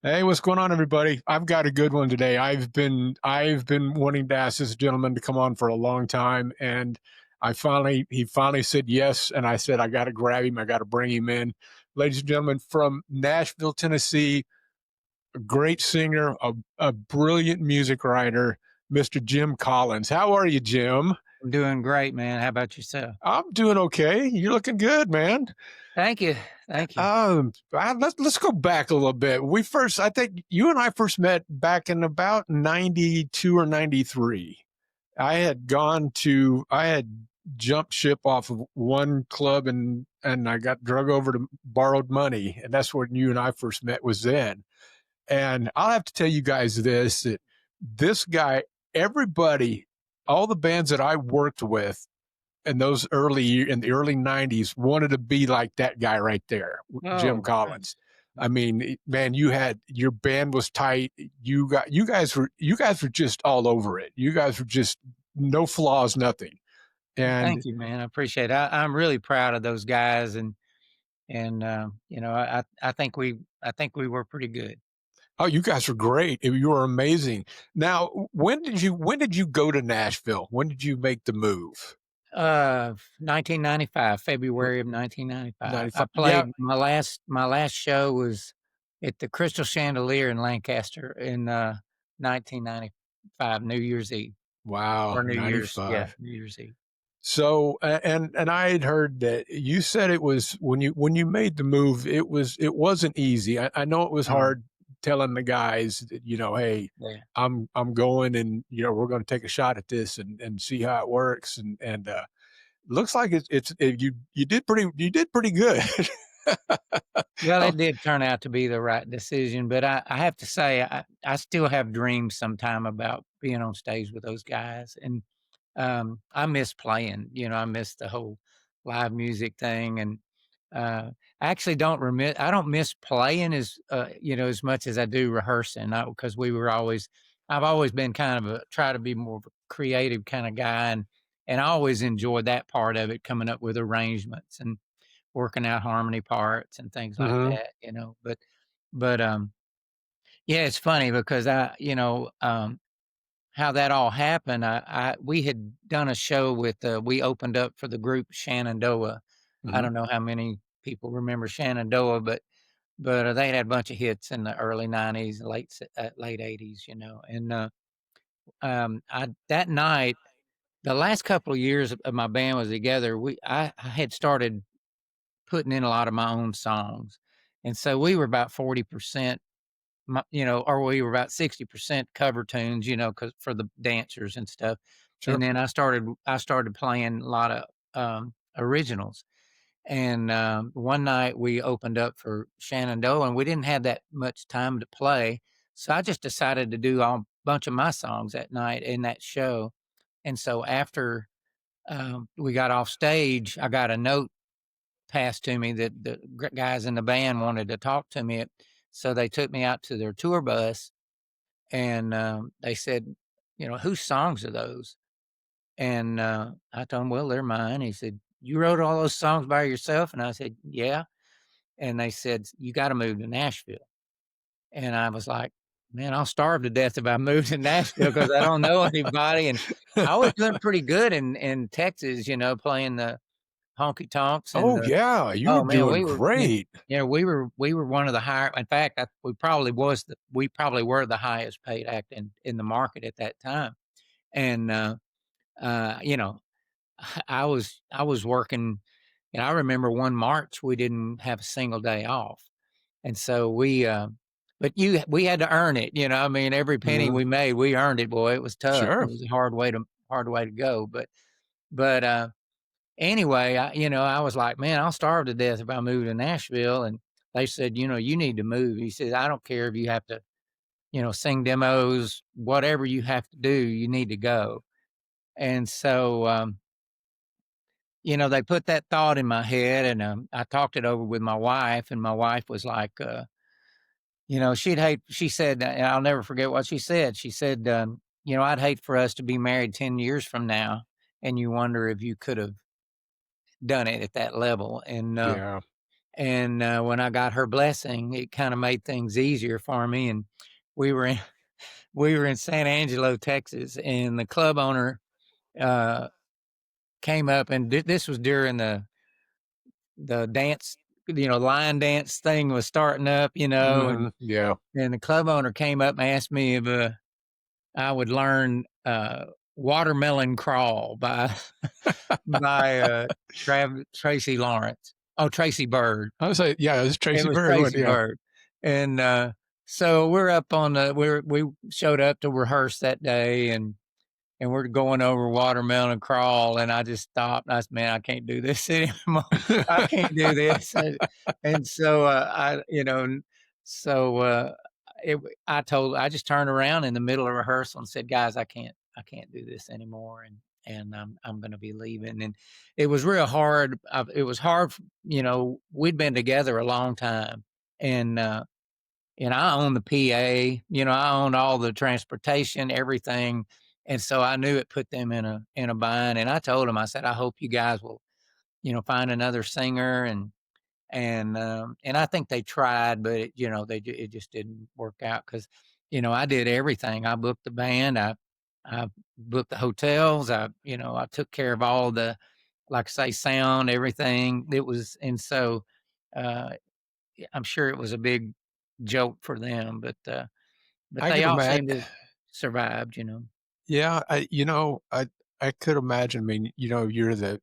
Hey, what's going on, everybody? I've got a good one today. I've been wanting to ask this gentleman to come on for a long time, and he finally said yes, and I said I got to grab him, I got to bring him in, ladies and gentlemen, from Nashville, Tennessee, a great singer, a brilliant music writer, Mr. Jim Collins. How are you, Jim? I'm doing great, man. How about yourself? I'm doing okay. You're looking good, man. Thank you. Thank you. Let's go back a little bit. I think you and I first met back in about 92 or 93. I had jumped ship off of one club and I got drug over to borrowed money. And that's when you and I first met was then. And I'll have to tell you guys that this guy, everybody, all the bands that I worked with in the early 90s wanted to be like that guy right there, Jim Oh, Collins. I mean, man, your band was tight. You guys were just all over it. You guys were just no flaws, nothing. thank And you, man. I appreciate it. I'm really proud of those guys, and I think we were pretty good. oh, you guys were great. You were amazing. Now, when did you go to Nashville? When did you make the move? 1995, February of 1995. I 95. Yeah. played my last show was at the Crystal Chandelier in Lancaster in 1995, New Year's Eve Wow, or New Year's, yeah, 95. New Year's Eve. So, and I had heard that you said it was when you made the move, it wasn't easy. I know it was Um, hard telling the guys that, hey, yeah. I'm going and we're going to take a shot at this and see how it works and looks like you did pretty good. Well, Oh, it did turn out to be the right decision, but I have to say I still have dreams sometime about being on stage with those guys, and, I miss playing, I miss the whole live music thing, and, I actually I don't miss playing as much as I do rehearsing, because I've always been kind of try to be more of a creative kinda guy, and I always enjoyed that part of it, coming up with arrangements and working out harmony parts and things like hmm. that. But yeah, it's funny because how that all happened. We had done a show we opened up for the group Shenandoah. I Hmm. don't know how many people remember Shenandoah, but they had a bunch of hits in the early '90s, late '80s, I that night, the last couple of years of my band was together. I had started putting in a lot of my own songs. And so we were about 40%, or we were about 60% cover tunes, cause for the dancers and stuff. And Sure. then I started playing a lot of, originals. And, one night we opened up for Shenandoah and we didn't have that much time to play. So I just decided to do a bunch of my songs that night in that show. And so after, we got off stage, I got a note passed to me that the guys in the band wanted to talk to me. So they took me out to their tour bus and they said, whose songs are those? And I told them, well, they're mine. He said, you wrote all those songs by yourself? And I said, yeah. And they said, you got to move to Nashville. And I was like, man, I'll starve to death if I move to Nashville because I don't know anybody. And I was doing pretty good in Texas, playing the honky tonks and Oh the yeah, you were oh, man, doing great. we were one of the higher in fact, we probably were the highest paid act in the market at that time, and, uh, you know, I was working I remember one March, we didn't have a single day off, and so we had to earn it, I mean, every penny Mhm. we made, we earned it, boy, it was tough, it Sure. was a hard way to go, but anyway, I was like, "Man, I'll starve to death if I move to Nashville," and they said, "You need to move." He says, "I don't care if you have to, sing demos, whatever you have to do, you need to go." And so, they put that thought in my head, and I talked it over with my wife, and my wife was like, she said, and I'll never forget what she said. She said, "I'd hate for us to be married 10 years from now, and you wonder if you could have done it at that level." And Yeah. and, when I got her blessing, it kinda made things easier for me, and we were in we were in San Angelo, Texas, and the club owner, uh, came up, and this was during the dance, line dance thing was starting up, Mhm. Yeah. and the club owner came up and asked me if, I would learn, "Watermelon Crawl" by by, Tracy Lawrence. Oh, Tracy Bird. I was like, yeah, it's It Tracy was Bird one, Tracy yeah. Bird, and, so we're up on the we showed up to rehearse that day, and we're going over Watermelon Crawl, and I just stopped, and I said, "Man, I can't do this anymore. I can't do this," and so, so, I just turned around in the middle of rehearsal and said, "Guys, I can't do this anymore, and I'm gonna be leaving," and it was real hard. It was hard, we'd been together a long time, and, I owned the PA, I owned all the transportation, everything, and so I knew it put them in a bind, and I told them, I said, "I hope you guys will, find another singer," and I think they tried, but it just didn't work out because I did everything. I booked the band, I booked the hotels, I took care of all the, like I say, sound, everything. It was and so, uh, I'm sure it was a big joke for them, but I they could all imagine. seemed to survived. Yeah, I could imagine. I mean, you're the,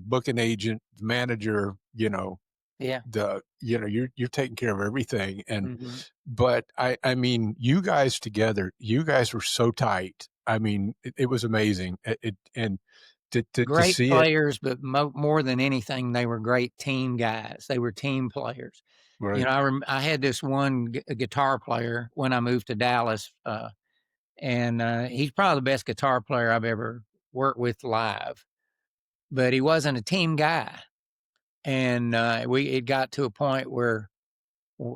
booking agent, the manager, Yeah. you're taking care of everything, and Mhm. but I mean, you guys together, you guys were so tight. I mean, it was amazing. And to Great see it, players, but more than anything, they were great team guys. They were team players. right? I had this one guitar player when I moved to Dallas, and he's probably the best guitar player I've ever worked with live, but he wasn't a team guy, and we it got to a point where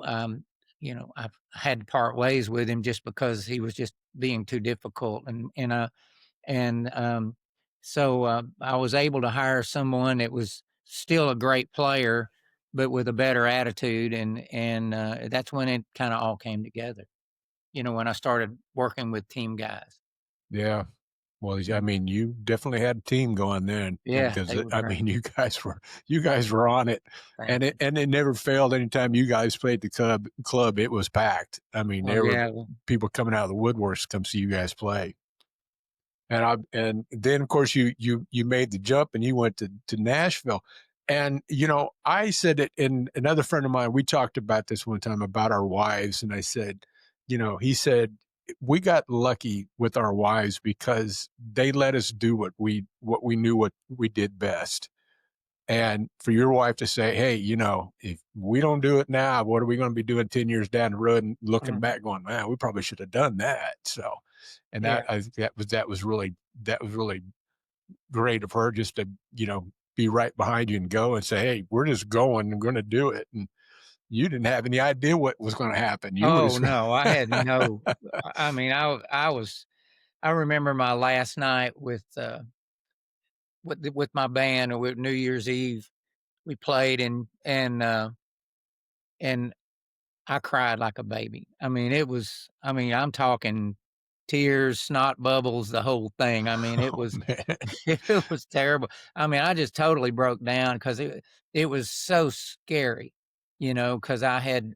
I've had to part ways with him just because he was just being too difficult, and so I was able to hire someone that was still a great player, but with a better attitude, and that's when it kind of all came together. When I started working with team guys. Yeah. Well, I Mm. mean, you definitely had a team going then, Yeah, because they were I great. mean, you guys were on it, Thank and it you. and it never failed. Anytime you guys played the club, it was packed. I mean, Oh there were yeah, well, people coming out of the woodworks to come see you guys play. And then, of course, you made the jump and you went to Nashville. And, I said it, and another friend of mine, we talked about this one time about our wives, and I said, he said, "We got lucky with our wives because they let us do what we knew what we did best." And for your wife to say, "Hey, if we don't do it now, what are we gonna be doing 10 years down the road and looking mhm, back going, man, we probably should have done that." So, and yeah. that was really great of her, just to, be right behind you and go and say, "Hey, we're just going and gonna do it." And you didn't have any idea what was gonna happen. You were Oh just no, I had no. I mean, I was. I remember my last night with my band, or with New Year's Eve. We played, and I cried like a baby. I mean, I'm talking tears, snot bubbles, the whole thing. I mean, it oh, was man. it was terrible. I mean, I just totally broke down because it was so scary, because I had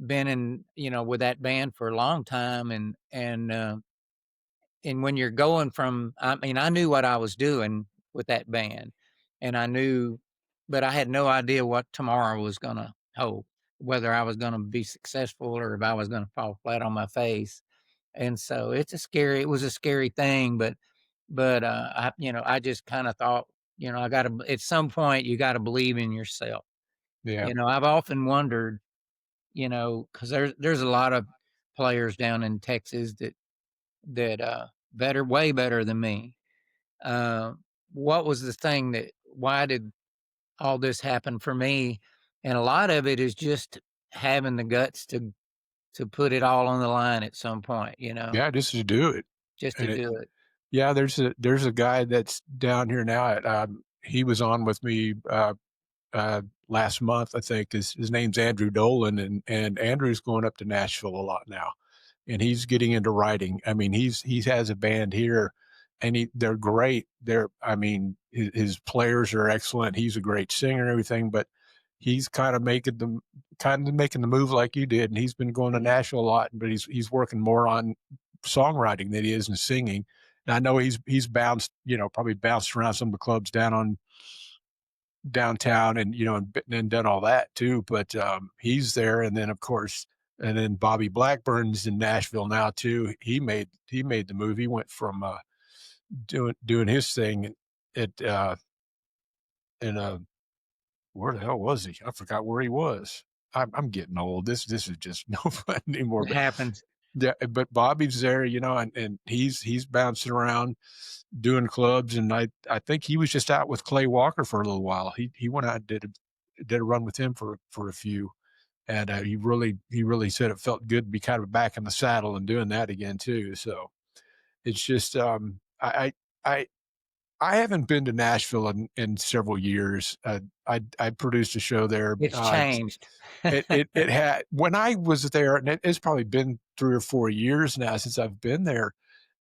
been with that band for a long time, and when you're going from, I mean, I knew what I was doing with that band, and I knew, but I had no idea what tomorrow was gonna hold, whether I was gonna be successful or if I was gonna fall flat on my face. And so it was a scary thing, but I just kind of thought, I got to, at some point, you got to believe in yourself. Yeah. I've often wondered, because there's a lot of players down in Texas that better, way better than me. Uh, what was the thing why did all this happen for me? And a lot of it is just having the guts to put it all on the line at some point, Yeah, just to do it. just to And do it. yeah, there's a guy that's down here now, he was on with me, last month, I think. His name's Andrew Dolan, and Andrew's going up to Nashville a lot now, and he's getting into writing. I mean, he has a band here, and they're great. I mean, his players are excellent. He's a great singer and everything, but he's kind of making the move like you did, and he's been going to Nashville a lot, but he's working more on songwriting than he is in singing. And I know he's bounced, probably bounced around some of the clubs down on downtown, and and done all that too. But he's there, and then of course, and then Bobby Blackburn's in Nashville now too. He made the move. He went from doing his thing at in where the hell was he? I forgot where he was. I'm getting old. This is just no fun anymore. It happens. Yeah, but Bobby's there, and he's bouncing around doing clubs, and I think he was just out with Clay Walker for a little while. He went out and did a run with him for a few, and he really said it felt good to be kind of back in the saddle and doing that again too. So it's just I I haven't been to Nashville in several years. I produced a show there. It's changed. It had when I was there, and it's probably been 3 or 4 years now since I've been there,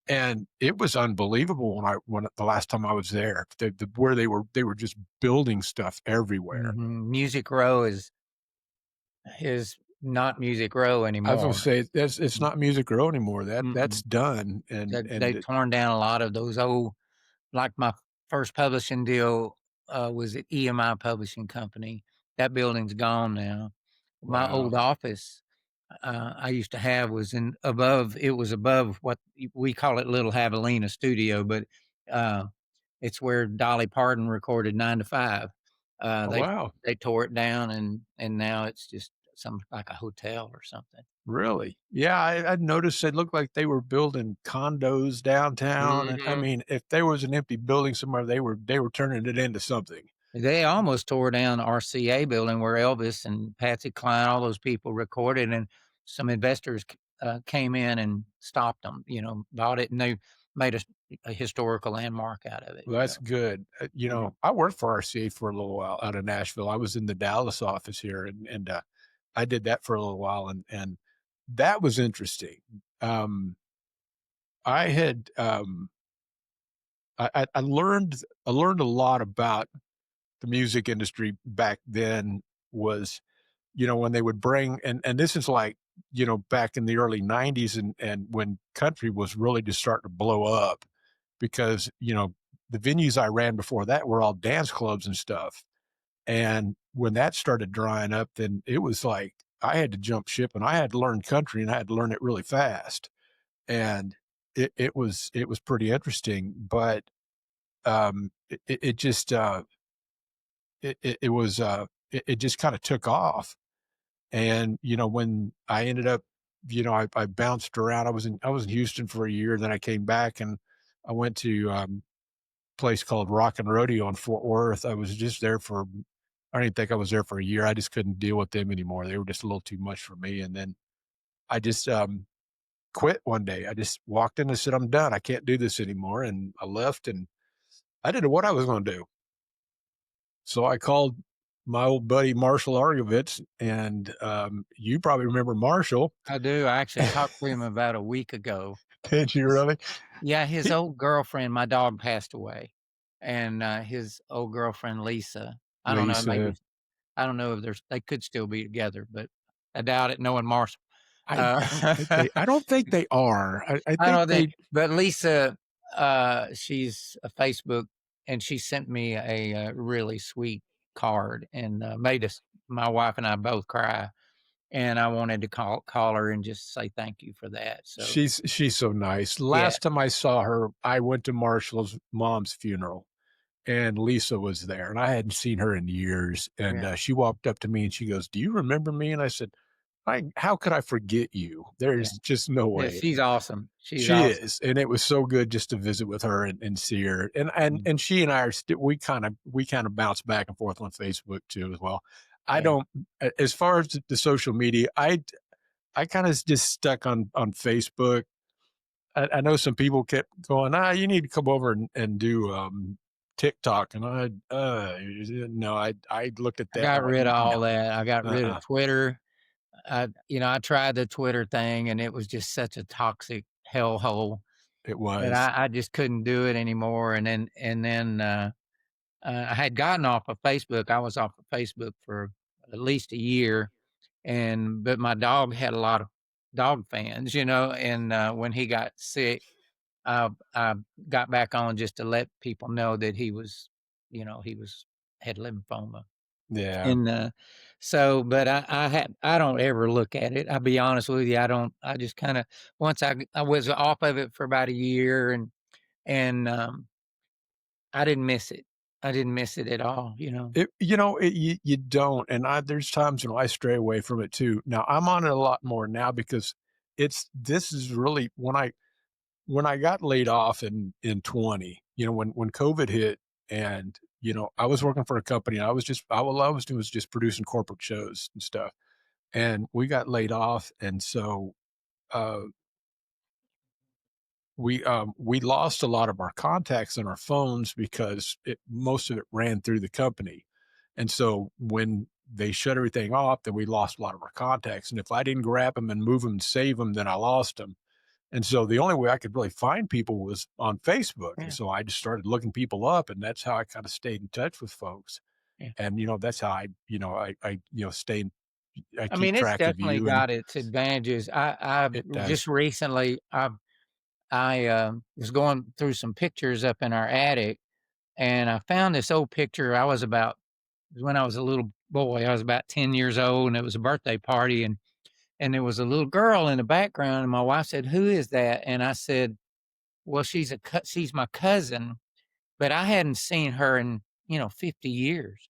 and it was unbelievable when the last time I was there. Where they were just building stuff everywhere. Music Row is not Music Row I was gonna anymore. say it's not Music Row anymore. That's Mm-mm. done, and They've torn down a lot of those old, like my first publishing deal, was at EMI Publishing Company. That building's gone now. My wow, old office, I used to have was it was above what we call it Little Javelina Studio, but, uh, it's where Dolly Parton recorded 9 to 5. oh, They wow. they tore it down and now it's just some like a hotel or something. Really? Yeah, I noticed it looked like they were building condos downtown, and I Mhm. mean, if there was an empty building somewhere, they were turning it into something. They almost tore down the RCA building where Elvis and Patsy Cline, all those people recorded, and some investors came in and stopped them. Bought it, and they made a historical landmark out of it. Well, that's good. Mhm. I worked for RCA for a little while out of Nashville. I was in the Dallas office here, and I did that for a little while, and that was interesting. Um, I had I learned a lot about the music industry back then. Was when they would bring, and this is like, back in the early 90s, and when country was really just starting to blow up, because, the venues I ran before that were all dance clubs and stuff. And when that started drying up, then it was like I had to jump ship, and I had to learn country, and I had to learn it really fast. And it was pretty interesting, but it just it was it just kind of took off. And, when I ended up, I bounced around. I was in Houston for a year, then I came back, and I went to, place called Rock and Rodeo in Fort Worth. I was just there for I don't even think I was there for a year. I just couldn't deal with them anymore. They were just a little too much for me, and then I just, quit one day. I just walked in and said, "I'm done. I can't do this anymore," and I left, and I didn't know what I was gonna do. So I called my old buddy Marshall Argovitz, and, you probably remember Marshall. I do. I actually talked to him about a week ago. Did you really? Yeah, his He old girlfriend, my dog passed away, and, his old girlfriend, Lisa, I don't know, maybe Lisa, I don't know if they could still be together, but I doubt it knowing Marshall. I Uh, I don't think they are. I I think don't think they but Lisa, she's a Facebook, and she sent me a, really sweet card and, made us my wife and I both cry, and I wanted to call her and just say thank you for that, so, she's so nice. yeah, Last time I saw her, I went to Marshall's mom's funeral, and Lisa was there, and I hadn't seen her in years, and, yeah, she walked up to me and she goes, "Do you remember me?" And I said, How could I forget you? yeah. There's just no Yeah, way." she's awesome. She's She awesome. is, and it was so good just to visit with her and see her, and and Mm, and she and I are still we kinda bounce back and forth on Facebook too as well. I yeah. don't as far as the social media, I kinda just stuck on Facebook. I know some people kept going, "Ah, you need to come over and do, TikTok, and no, I looked at I that. I'm got like, rid of no, all that. I got rid of uh-uh. Twitter. I tried the Twitter thing, and it was just such a toxic hellhole It that was. I just couldn't do it anymore. I had gotten off of Facebook. I was off of Facebook for at least a year, but my dog had a lot of dog fans, when he got sick, I got back on just to let people know that he had lymphoma. Yeah. And, but I don't ever look at it. I'll be honest with you. I don't. I just kinda once I was off of it for about a year and I didn't miss it. I didn't miss it at all. You don't, and there's times when I stray away from it too. Now, I'm on it a lot more now because this is really when I got laid off in 20, when COVID hit and, I was working for a company, and I was just all I was doing was just producing corporate shows and stuff, and we got laid off, and so, uh we lost a lot of our contacts in our phones because most of it ran through the company. And so when they shut everything off, then we lost a lot of our contacts. And if I didn't grab them and move them and save them, then I lost them. And so the only way I could really find people was on Facebook. And Yeah, so I just started looking people up, and that's how I kind of stayed in touch with folks. yeah. And that's how I I keep mean, it's track of definitely you, and got its advantages. I it just does. recently, was going through some pictures up in our attic, and I found this old picture. When I was a little boy. I was about 10 years old, and it was a birthday party, and there was a little girl in the background, and my wife said, "Who is that?" And I said, "Well, she's my cousin," but I hadn't seen her in, 50 years.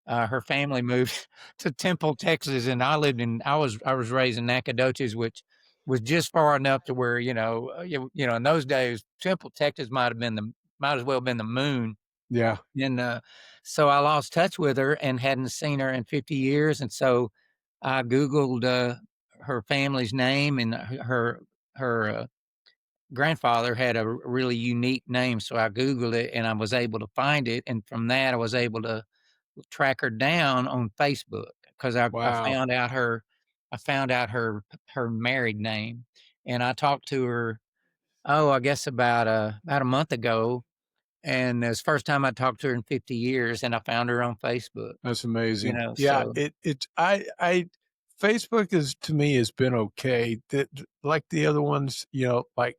Her family moved to Temple, Texas, and I was raised in Nacogdoches, which was just far enough to where, in those days, Temple, Texas might as well been the moon. Yeah. And so I lost touch with her and hadn't seen her in 50 years, and so I Googled, her family's name, and her grandfather had a really unique name, so I Googled it, and I was able to find it, and from that, I was able to track her down on Facebook 'cause I Wow. found out her married name, and I talked to her, oh, I guess about a month ago, and it was the first time I talked to her in 50 years, and I found her on Facebook, That's amazing. Yeah, so I Facebook is to me has been okay. Like the other ones, like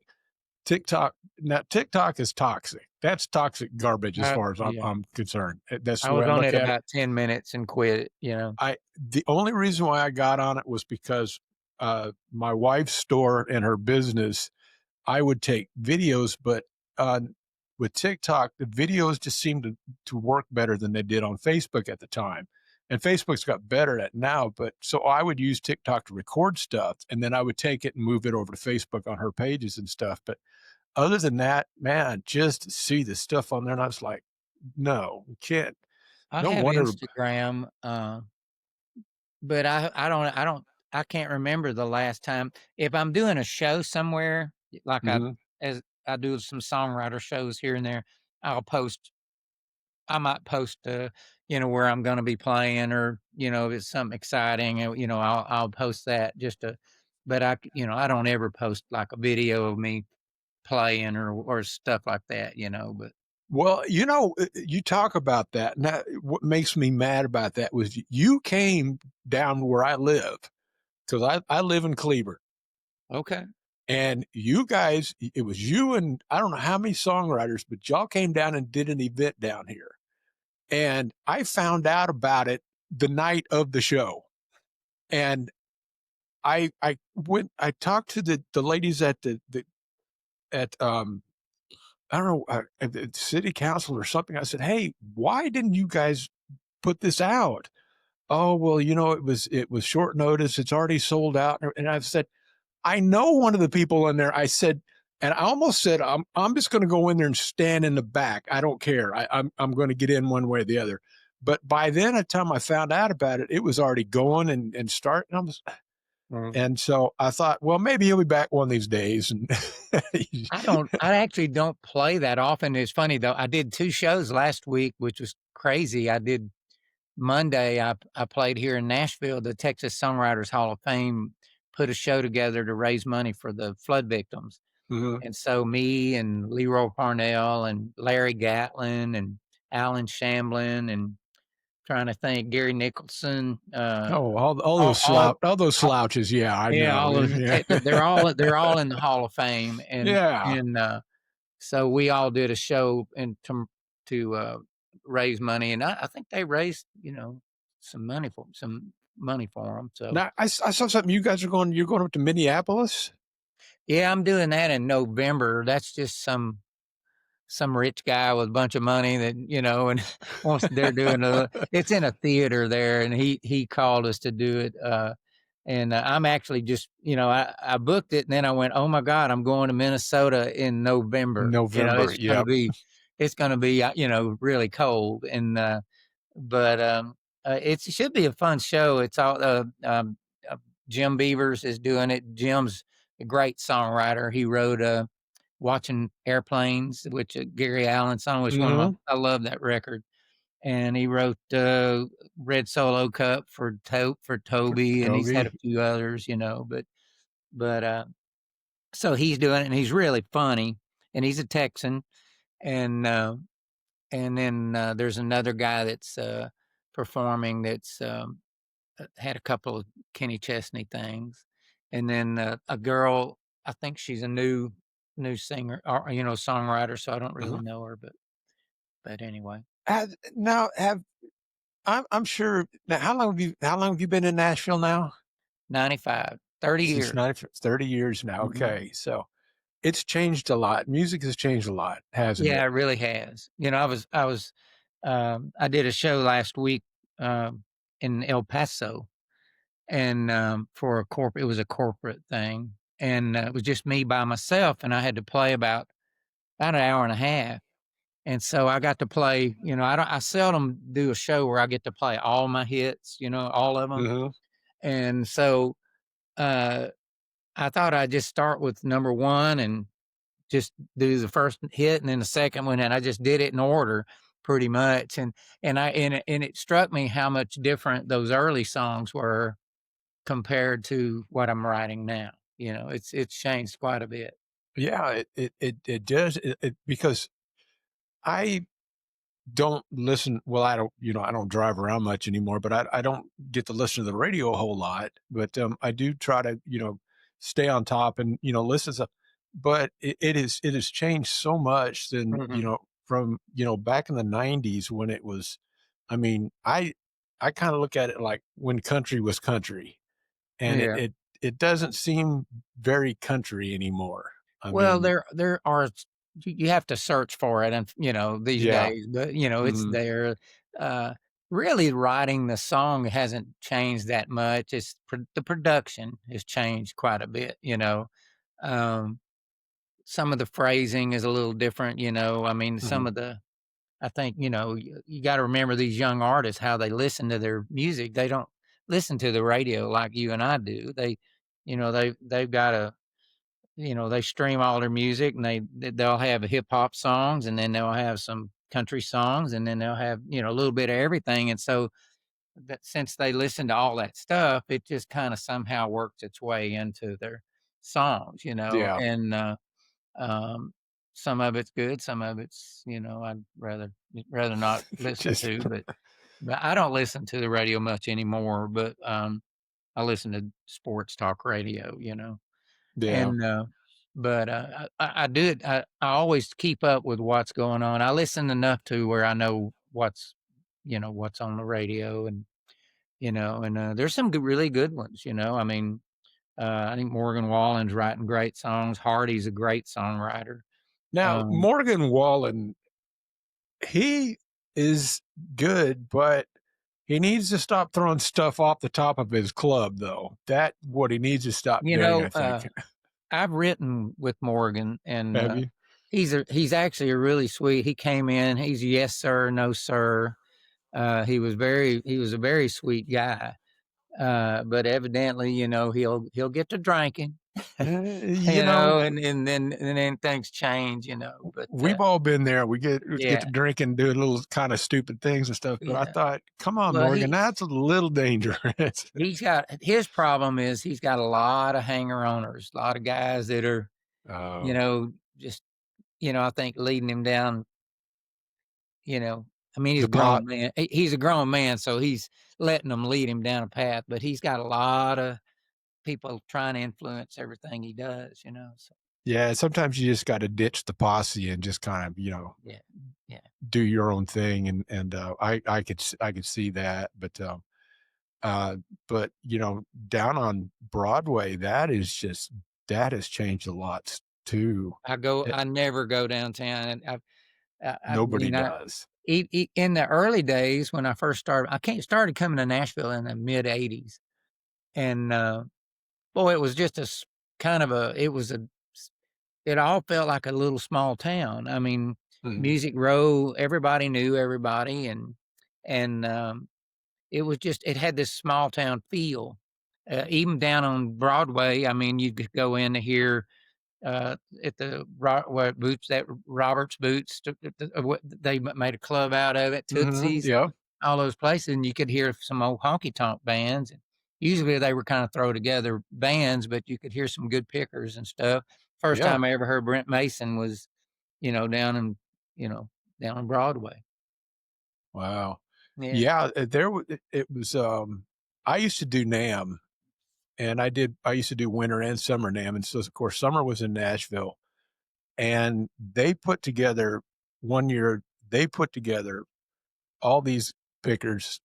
TikTok. Now TikTok is toxic. That's toxic garbage as far as I'm, yeah. I'm concerned. That's I the way was I on look it at it. about 10 minutes and quit it. The only reason why I got on it was because my wife's store and her business I would take videos, but, uh, with TikTok, the videos just seemed to work better than they did on Facebook at the time, and Facebook's got better at it now, but so I would use TikTok to record stuff, and then I would take it and move it over to Facebook on her pages and stuff, but other than that, man, just to see the stuff on there, and I was like, "No, you can't." I No have wonder. Instagram, but I can't remember the last time if I'm doing a show somewhere, like Mhm. as I do some songwriter shows here and there, I'll post I might post, where I'm gonna be playing or, if it's something exciting, I'll post that just to but I don't ever post like a video of me playing or stuff like that, but Well, you talk about that. Now, what makes me mad about that was you came down to where I live because I live in Cleburne, okay. and you guys, it was you and I don't know how many songwriters, but y'all came down and did an event down here. And I found out about it the night of the show. And I talked to the ladies at at I don't know, at the city council or something. I said, "Hey, why didn't you guys put this out?" "Oh, well, it was short notice. It's already sold out." And I've said, "I know one of the people in there." I said, and I almost said, I'm just gonna go in there and stand in the back. I don't care. I'm gonna get in one way or the other." But by then, the time I found out about it, it was already going and starting. Mm. And so I thought, well, maybe he'll be back one of these days. And I actually don't play that often. It's funny though. I did 2 shows last week, which was crazy. I did Monday, I played here in Nashville. The Texas Songwriters Hall of Fame put a show together to raise money for the flood victims. Mhm. And so me and Leroy Parnell and Larry Gatlin and Alan Shamblin and trying to think, Gary Nicholson, Oh, all all those all all those all slouches. Yeah, I yeah, know. all those Yeah. they're all in the Hall of Fame, Yeah. so we all did a show and to raise money, and I think they raised, some money for them. So Now I saw something. You're going up to Minneapolis? yeah, I'm doing that in November. That's just some rich guy with a bunch of money that and wants they're doing a it's in a theater there, and he called us to do it. And I'm actually just I booked it, and then I went, oh my god, I'm going to Minnesota in November. November. Yep. It's gonna be really cold, and but it should be a fun show. It's all uh, Jim Beavers is doing it. Jim's a great songwriter. He wrote Watching Airplanes, which Gary Allen song, was one of my Mhm. I love that record. And he wrote Red Solo Cup for For Toby, and he's had a Toby. few others, but so he's doing it, and he's really funny, and he's a Texan, and then there's another guy that's performing that's had a couple of Kenny Chesney things, and then a girl. I think she's a new singer or songwriter, so I don't really Uh-huh. know her, but anyway, Now have I'm sure. Now, how long have you been in Nashville now? 95, 30 Since years. 30 years now. Mhm. Okay, so it's changed a lot. Music has changed a lot, hasn't Yeah, it? it really has. I did a show last week in El Paso, and for it was a corporate thing, and it was just me by myself, and I had to play about an hour and a half. And so I got to play, I seldom do a show where I get to play all my hits, all of them. Mhm. And so uh, I thought I'd just start with number one and just do the first hit and then the second one. And I just did it in order pretty much. And it struck me how much different those early songs were compared to what I'm writing now. It's changed quite a bit. Yeah, it does, because I don't listen. Well, I don't, I don't drive around much anymore, but I don't get to listen to the radio a whole lot. But I do try to, stay on top and, listen to, but it has changed so much than, Mhm. from, back in the 90s when it was, I mean, I kind of look at it like when country was country, and Yeah. it doesn't seem very country anymore. I Well, mean, there are you have to search for it, and these yeah. days, but it's Mhm. there. Uh, Really, writing the song hasn't changed that much. The production has changed quite a bit. Um, some of the phrasing is a little different. I mean, Mhm. I think you got to remember these young artists how they listen to their music. They don't listen to the radio like you and I do. They've got to they stream all their music, and they'll have hip hop songs, and then they'll have some country songs, and then they'll have, a little bit of everything. And so that since they listen to all that stuff, it just kind of somehow works its way into their songs, Yeah. and um, some of it's good, some of it's, I'd rather not listen Just to, but I don't listen to the radio much anymore, but I listen to sports talk radio, yeah. and, but, I do it I always keep up with what's going on. I listen enough to where I know what's on the radio there's some really good ones, I mean, I think Morgan Wallen's writing great songs. Hardy's a great songwriter. Now, Um, Morgan Wallen, he is good, but he needs to stop throwing stuff off the top of his club, though. That what he needs to stop you doing, know, I think. I've written with Morgan, and, Have you? he's actually a really sweet he came in, he's yes, sir, no, sir. He was a very sweet guy. But evidently, he'll get to drinking, You know, and then things change, but, we've all been there. We get yeah, to drinking, do little kind of stupid things and stuff. But I yeah. thought, come on, Well, Morgan, that's a little dangerous. he's got his problem is he's got a lot of hanger-oners, a lot of guys that are, Oh, just, I think leading him down, you know I mean, he's the a grown pot. man. He's a grown man, so he's letting them lead him down a path, but he's got a lot of people trying to influence everything he does, so Yeah, sometimes you just got to ditch the posse and just kind of, yeah, yeah. do your own thing. And I could see that, uh, but down on Broadway, that has changed a lot too. It, I never go downtown, and I nobody mean, does. in the early days when I first started coming to Nashville in the mid '80s, and, boy, it was just kind of it all felt like a little small town. I mean, Mhm. Music Row, everybody knew everybody, and it had this small town feel. Even down on Broadway, I mean, you could go in to hear, at the what Boots, that Roberts Boots, what they made a club out of it, Mhm, Tootsie's, yeah, all those places, and you could hear some old honky tonk bands. And usually they were kind of throw together bands, but you could hear some good pickers and stuff. First yeah. time I ever heard Brent Mason was, down in, you know, down on Broadway. Wow. Yeah. Yeah, it was, I used to do NAMM, and I used to do winter and summer NAMM, and so, of course, summer was in Nashville, and they put together one year, they put together all these pickers,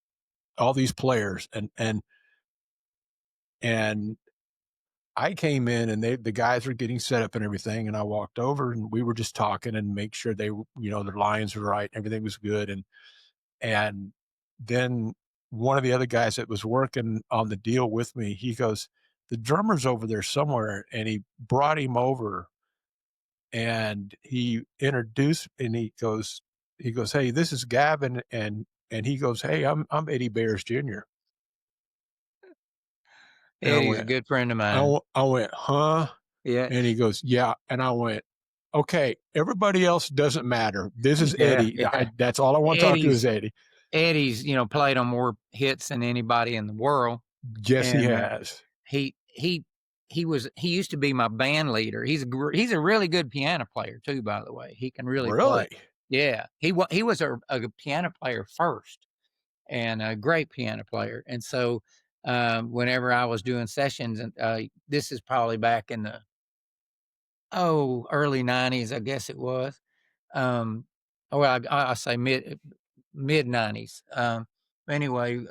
all these players, and I came in and the guys were getting set up and everything, and I walked over and we were just talking and make sure their lines were right, everything was good, and then one of the other guys that was working on the deal with me, he goes, "The drummer's over there somewhere," and he brought him over and he introduced and he goes, "Hey, this is Gavin," and he goes, "Hey, I'm Eddie Bears Jr." And I Eddie's a went good friend of I mine. w I went, "Huh?" Yeah. And he goes, "Yeah." And I went, "Okay, everybody else doesn't matter. This is Yeah, Eddie. yeah. That's all I want to talk to Eddie's is Eddie." Eddie's, played on more hits than anybody in the world, Yes, he and, has. he he he used to be my band leader. He's a really good piano player too, by the way. He can really play. Really? Yeah, he was a piano player first, and a great piano player, and so, whenever I was doing sessions, and, this is probably back in the, early '90s, I guess it was. Um, well, I say mid '90s. Anyway,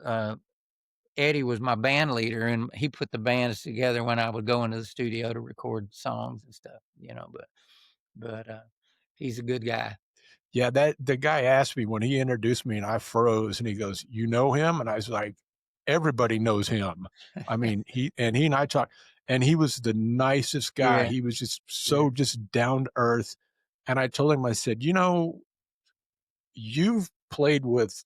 Eddie was my band leader, and he put the bands together when I would go into the studio to record songs and stuff. But he's a good guy. Yeah, that the guy asked me when he introduced me, and I froze, and he goes, "You know him?" And I was like, "Everybody knows him." I mean, he and I talked, and he was the nicest guy. Yeah, He was just yeah, so just down to earth, and I told him, I said, "You've played with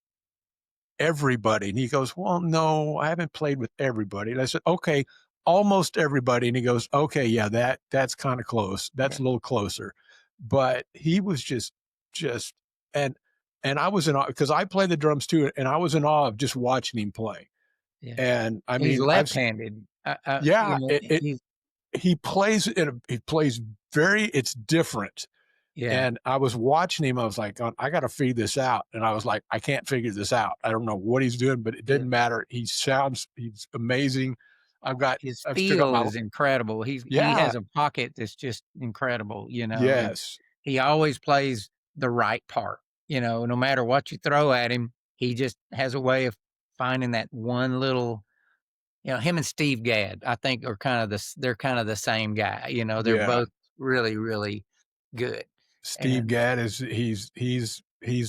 everybody." And he goes, "Well, no, I haven't played with everybody." And I said, "Okay, almost everybody." And he goes, "Okay, yeah, that's kind of close. That's yeah, a little closer." But he was just and I was in awe because I play the drums too, and I was in awe of just watching him play. yeah. And I He's mean, left-handed. yeah, He's he plays very, it's different. yeah, And I was watching him, I was like, "I gotta figure this out," and I was like, "I can't figure this out. I don't know what he's doing, but it yeah. didn't matter. He's amazing. His I've still got feel my." is incredible. He Yeah, has a pocket that's just incredible, and yes, he always plays the right part, no matter what you throw at him, he just has a way of finding that one little, him and Steve Gadd, I think are they're kind of the same guy, they're yeah. both really, really good. Steve And Gadd is he's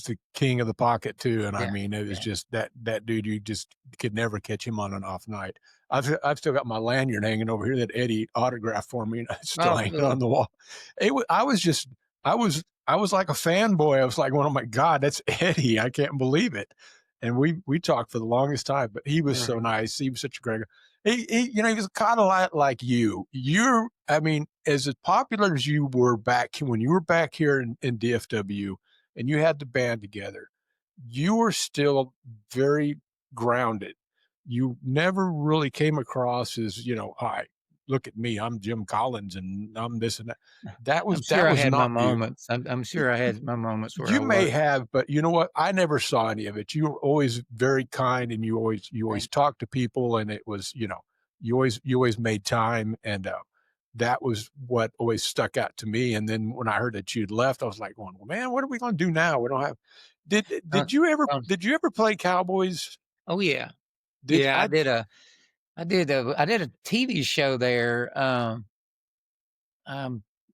the king of the pocket too, and I yeah, mean, it was yeah. just that dude, you just could never catch him on an off night. I've still got my lanyard hanging over here that Eddie autographed for me, and it's still Oh, hanging on cool. the wall. I was like a fanboy. I was like, "Oh my god, that's Eddie. I can't believe it." and we talked for the longest time, but he was so Right. nice. He was such a great guy. He was kind of like you. I mean, as popular as you were back when you were back here in DFW and you had the band together, you were still very grounded. You never really came across as, hi, look at me, I'm Jim Collins and I'm this and that. That I'm was sure that I was had my not you. moments. I'm sure I had my moments where You I may was. have, but you know what? I never saw any of it. You were always very kind and you always Thank talked to people and it was, you always made time and that was what always stuck out to me. And then when I heard that you'd left, I was like, going, well, man, what are we going to do now? We don't have. Did uh, did you ever um, did you ever play Cowboys? oh, yeah. Did Yeah, I I did a TV show there,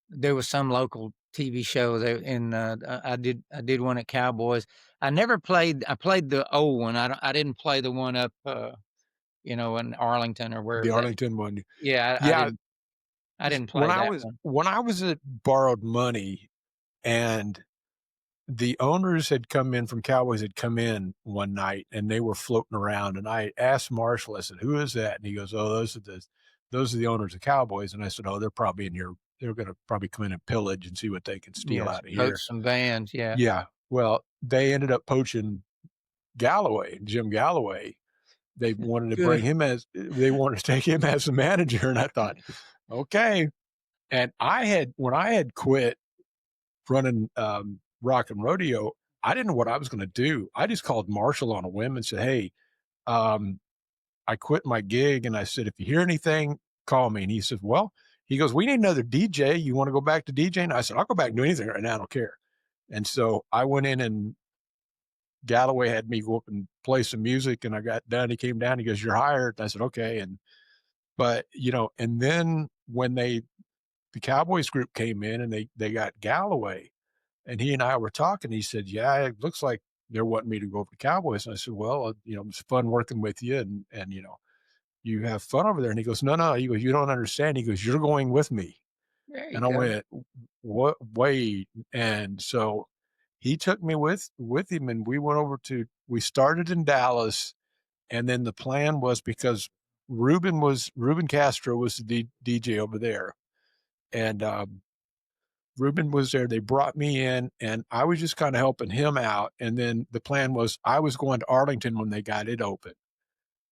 there was some local TV show there and, I did one at Cowboys. I played the old one. I didn't play the one up, in Arlington or the wherever that. Arlington one? Yeah, Yeah, I didn't when play I that was one. when I was at Borrowed Money and the owners had come in from Cowboys had come in one night and they were floating around and I asked Marshall, I said, "Who is that?" And he goes, "Oh, those are the owners of Cowboys." And I said, "Oh, they're probably in here. They're gonna probably come in and pillage and see what they can steal Yes, out of poach here." some bands, yeah. Yeah. Well, they ended up poaching Galloway, Jim Galloway. Good. They wanted to take him as the manager, and I thought, "Okay." And when I had quit running, rock and rodeo, I didn't know what I was gonna do. I just called Marshall on a whim and said, "Hey, um, I quit my gig," and I said, "If you hear anything, call me." And he said, "Well," he goes, "We need another DJ. You wanna go back to DJing?" I said, "I'll go back and do anything right now, I don't care." And so I went in and Galloway had me go up and play some music, and I got done. He came down, he goes, "You're hired." And I said, "Okay." And then when the Cowboys group came in and they got Galloway, and he and I were talking. He said, "Yeah, it looks like they're wanting me to go over to Cowboys." And I said, "Well, it's fun working with you, and you have fun over there." And he goes, "No, no." He goes, "You don't understand." He goes, "You're going with me." There you And I go. went, "What? Wait." And so he took me with him, and we started in Dallas, and then the plan was because Ruben Castro was the DJ over there, and Ruben was there. They brought me in, and I was just kind of helping him out. And then the plan was I was going to Arlington when they got it open.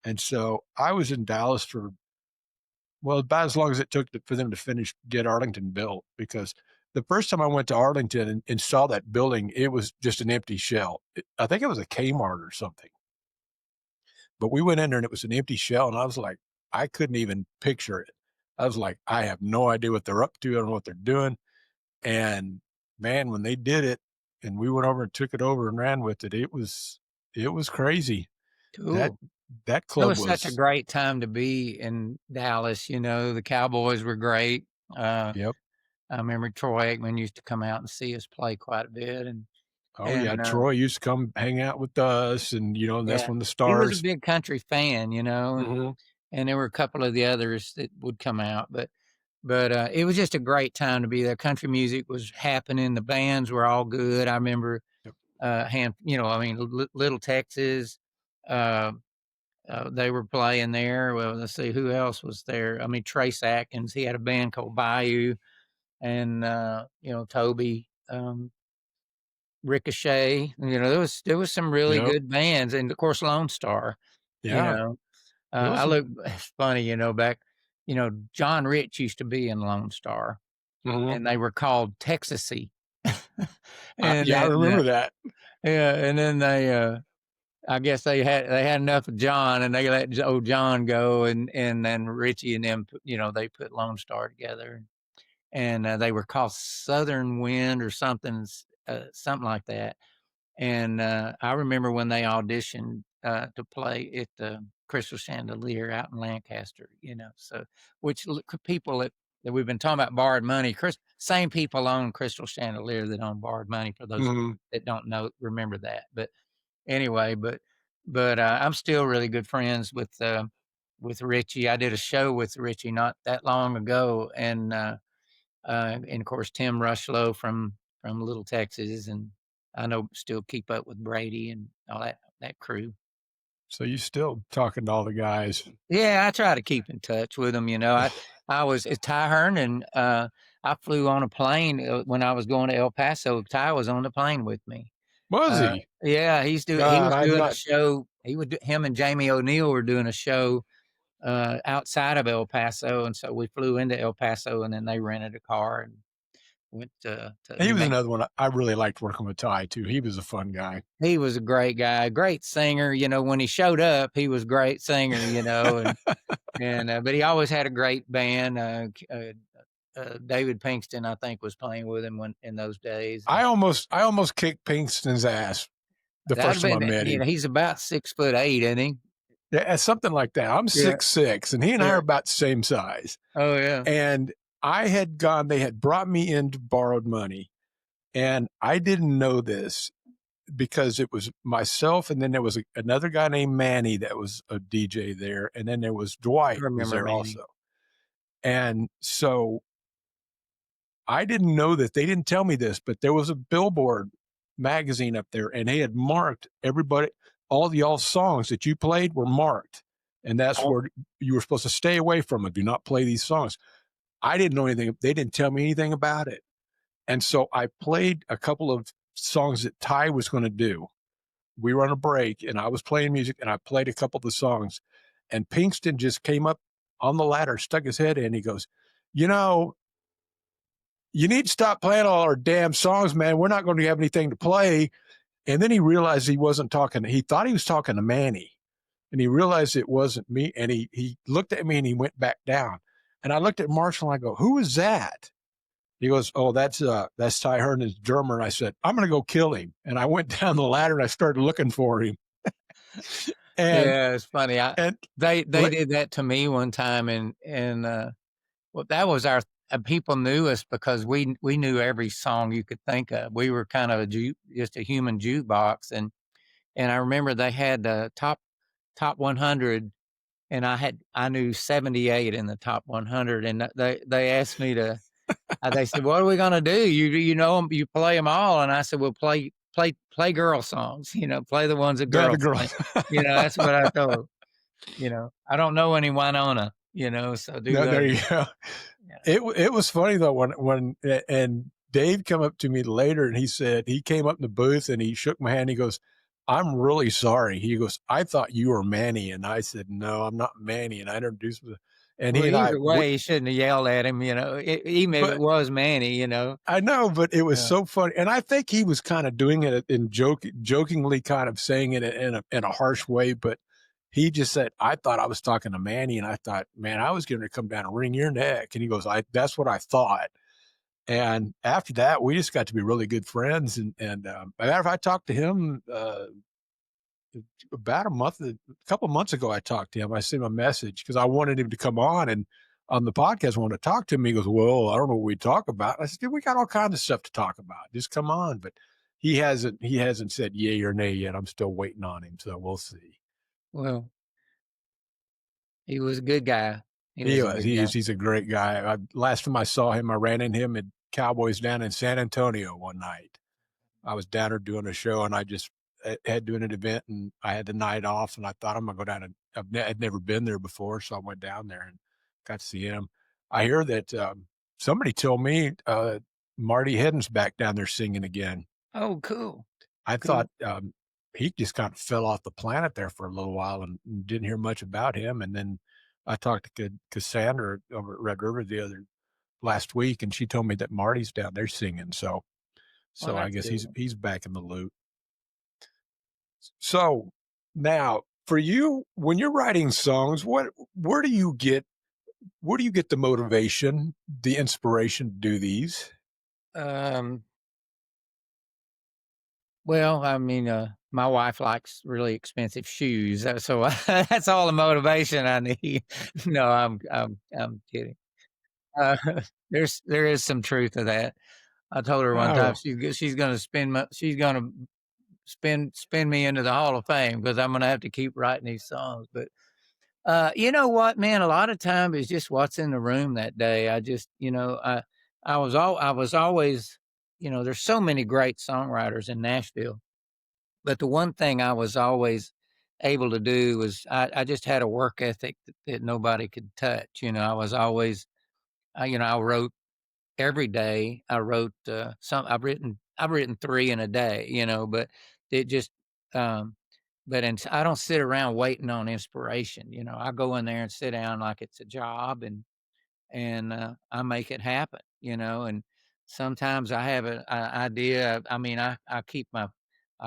And so I was in Dallas for, well, about as long as it took for them to get Arlington built. Because the first time I went to Arlington and saw that building, it was just an empty shell. I think it was a Kmart or something. But we went in there and it was an empty shell. And I was like, I couldn't even picture it. I was like, I have no idea what they're up to. I don't know what they're doing. And man, when they did it and we went over and took it over and ran with it, it was crazy. That Cool. that It club was such a was. great time to be in Dallas, the Cowboys were great. Uh, Yep. I remember Troy Aikman used to come out and see us play quite a bit, and Oh, yeah, and, Troy used to come hang out with us and that's yeah, when the he was a stars. big country fan, Mhm. and there were a couple of the others that would come out, but it was just a great time to be there. Country music was happening, the bands were all good. I remember, Yep. I mean, Little Texas, uh, they were playing there. Well, let's see who else was there. I mean, Trace Atkins, he had a band called Bayou, and Toby, Ricochet. There was some really Yep. good bands, and of course Lone Star. You Yeah. know, It I was. look. It's funny, back. John Rich used to be in Lone Star, Mhm. and they were called Texasy, and Yeah, I then remember that. yeah, and then I guess they had enough of John, and they let old John go, and then Richie and them, they put Lone Star together, and they were called Southern Wind or something like that. And I remember when they auditioned to play at the Crystal Chandelier out in Lancaster, so people that we've been talking about borrowed money. Same people own Crystal Chandelier that own borrowed money. For those Mhm. that don't remember that, but anyway, I'm still really good friends with Richie. I did a show with Richie not that long ago, and of course Tim Rushlow from Little Texas, and I know still keep up with Brady and all that. that crew. So you still talking to all the guys. Yeah, I try to keep in touch with them. I was it's Ty Herndon. I flew on a plane when I was going to El Paso. Ty was on the plane with me. Was he? Yeah, he God, was I'm doing a not. show. Him and Jamie O'Neill were doing a show outside of El Paso, and so we flew into El Paso, and then they rented a car and went to He New was Mexico. another one I really liked working with Ty too. He was a fun guy. He was a great guy, great singer. When he showed up, he was a great singer. But he always had a great band. David Pinkston, I think, was playing with him in those days. I almost kicked Pinkston's ass the That'd first have time I been, met him. he's about 6'8", isn't he? Yeah, something like that. I'm Yeah, 6'6", and he and I are yeah. about the same size. Oh yeah. And I had gone. They had brought me into borrowed money, and I didn't know this because it was myself, and then there was another guy named Manny that was a DJ there, and then there was I Dwight was remember there Manny. also. And so I didn't know that. They didn't tell me this, but there was a Billboard magazine up there, and they had marked everybody. All the y'all songs that you played were marked, and that's Oh, where you were supposed to stay away from it. Do not play these songs. I didn't know anything. They didn't tell me anything about it. And so I played a couple of songs that Ty was going to do. We were on a break and I was playing music and I played a couple of the songs. And Pinkston just came up on the ladder, stuck his head in. He goes, you know, you need to stop playing all our damn songs, man. We're not going to have anything to play. And then he realized he wasn't talking. He thought he was talking to Manny, and he realized it wasn't me. And he looked at me and he went back down. And I looked at Marshall and I go, who is that? He goes, oh, that's Ty Herndon's drummer. And I said, I'm going to go kill him. And I went down the ladder and I started looking for him. And yeah, it's funny. and They did that to me one time, and well, that was people knew us because we knew every song you could think of. We were kind of just a human jukebox, and I remember they had the top 100, and I knew 78 in the top 100, and they asked me to. They said, "What are we gonna do? You know 'em, you play them all," and I said, "Well, play girl songs. Play the ones that the girls girl. play." That's what I told 'em. I don't know any Winona. So do No, there those. you go. Yeah. It was funny though when and Dave come up to me later and he said he came up in the booth and he shook my hand. He goes, "I'm really sorry." He goes, "I thought you were Manny," and I said, "No, I'm not Manny." And I introduced him, and Well, he and I, either way, you shouldn't have yelled at him. Even if it but was Manny. I know, but it was Yeah. so funny, and I think he was kind of doing it in jokingly, kind of saying it in a harsh way. But he just said, "I thought I was talking to Manny," and I thought, "Man, I was going to come down and wring your neck." And he goes, "I that's what I thought." And after that, we just got to be really good friends. And I talked to him about a couple of months ago. I talked to him. I sent him a message because I wanted him to come on and on the podcast. I wanted to talk to him. He goes, "Well, I don't know what we talk about." I said, "Dude, we got all kinds of stuff to talk about. Just come on." But he hasn't said yay or nay yet. I'm still waiting on him, so we'll see. Well, he was a good guy. He He was a was. good guy. He's a great guy. Last time I saw him, I ran into him at Cowboys down in San Antonio one night. I was down there doing a show, and I just had doing an event, and I had the night off, and I thought I'm gonna go down and I'd never been there before, so I went down there and got to see him. I hear that somebody told me Marty Heddon's back down there singing again. Oh, cool. I Cool. thought he just kind of fell off the planet there for a little while and didn't hear much about him. And then I talked to Cassandra over at Red River the other last week, and she told me that Marty's down there singing. So Well, I that's guess good. he's back in the loop. So now for you, when you're writing songs, where do you get the motivation, the inspiration to do these? Um, well, I mean, my wife likes really expensive shoes, so that's all the motivation I need. No, I'm kidding. Uh, there is some truth to that. I told her one time Oh, she's gonna spin me into the Hall of Fame because I'm gonna have to keep writing these songs. But you know what, man? A lot of time is just what's in the room that day. I just, I was always, there's so many great songwriters in Nashville, But the one thing I was always able to do was I just had a work ethic that nobody could touch. I was always, I wrote every day. I wrote I've written 3 in a day, but it just, um, I don't sit around waiting on inspiration. I go in there and sit down like it's a job, and I make it happen, and sometimes I have an idea. I mean, I keep I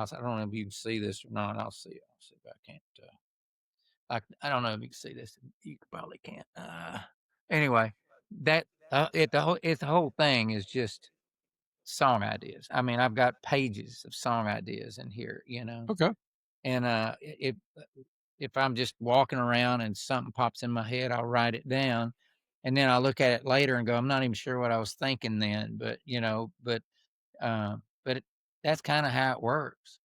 don't know if you can see this or not. I'll see if I can't. I don't know if you can see this. You probably can't. Anyway, that the whole thing is just song ideas. I mean, I've got pages of song ideas in here, Okay. and if I'm just walking around and something pops in my head, I'll write it down, and then I look at it later and go, I'm not even sure what I was thinking then, but that's kind of how it works.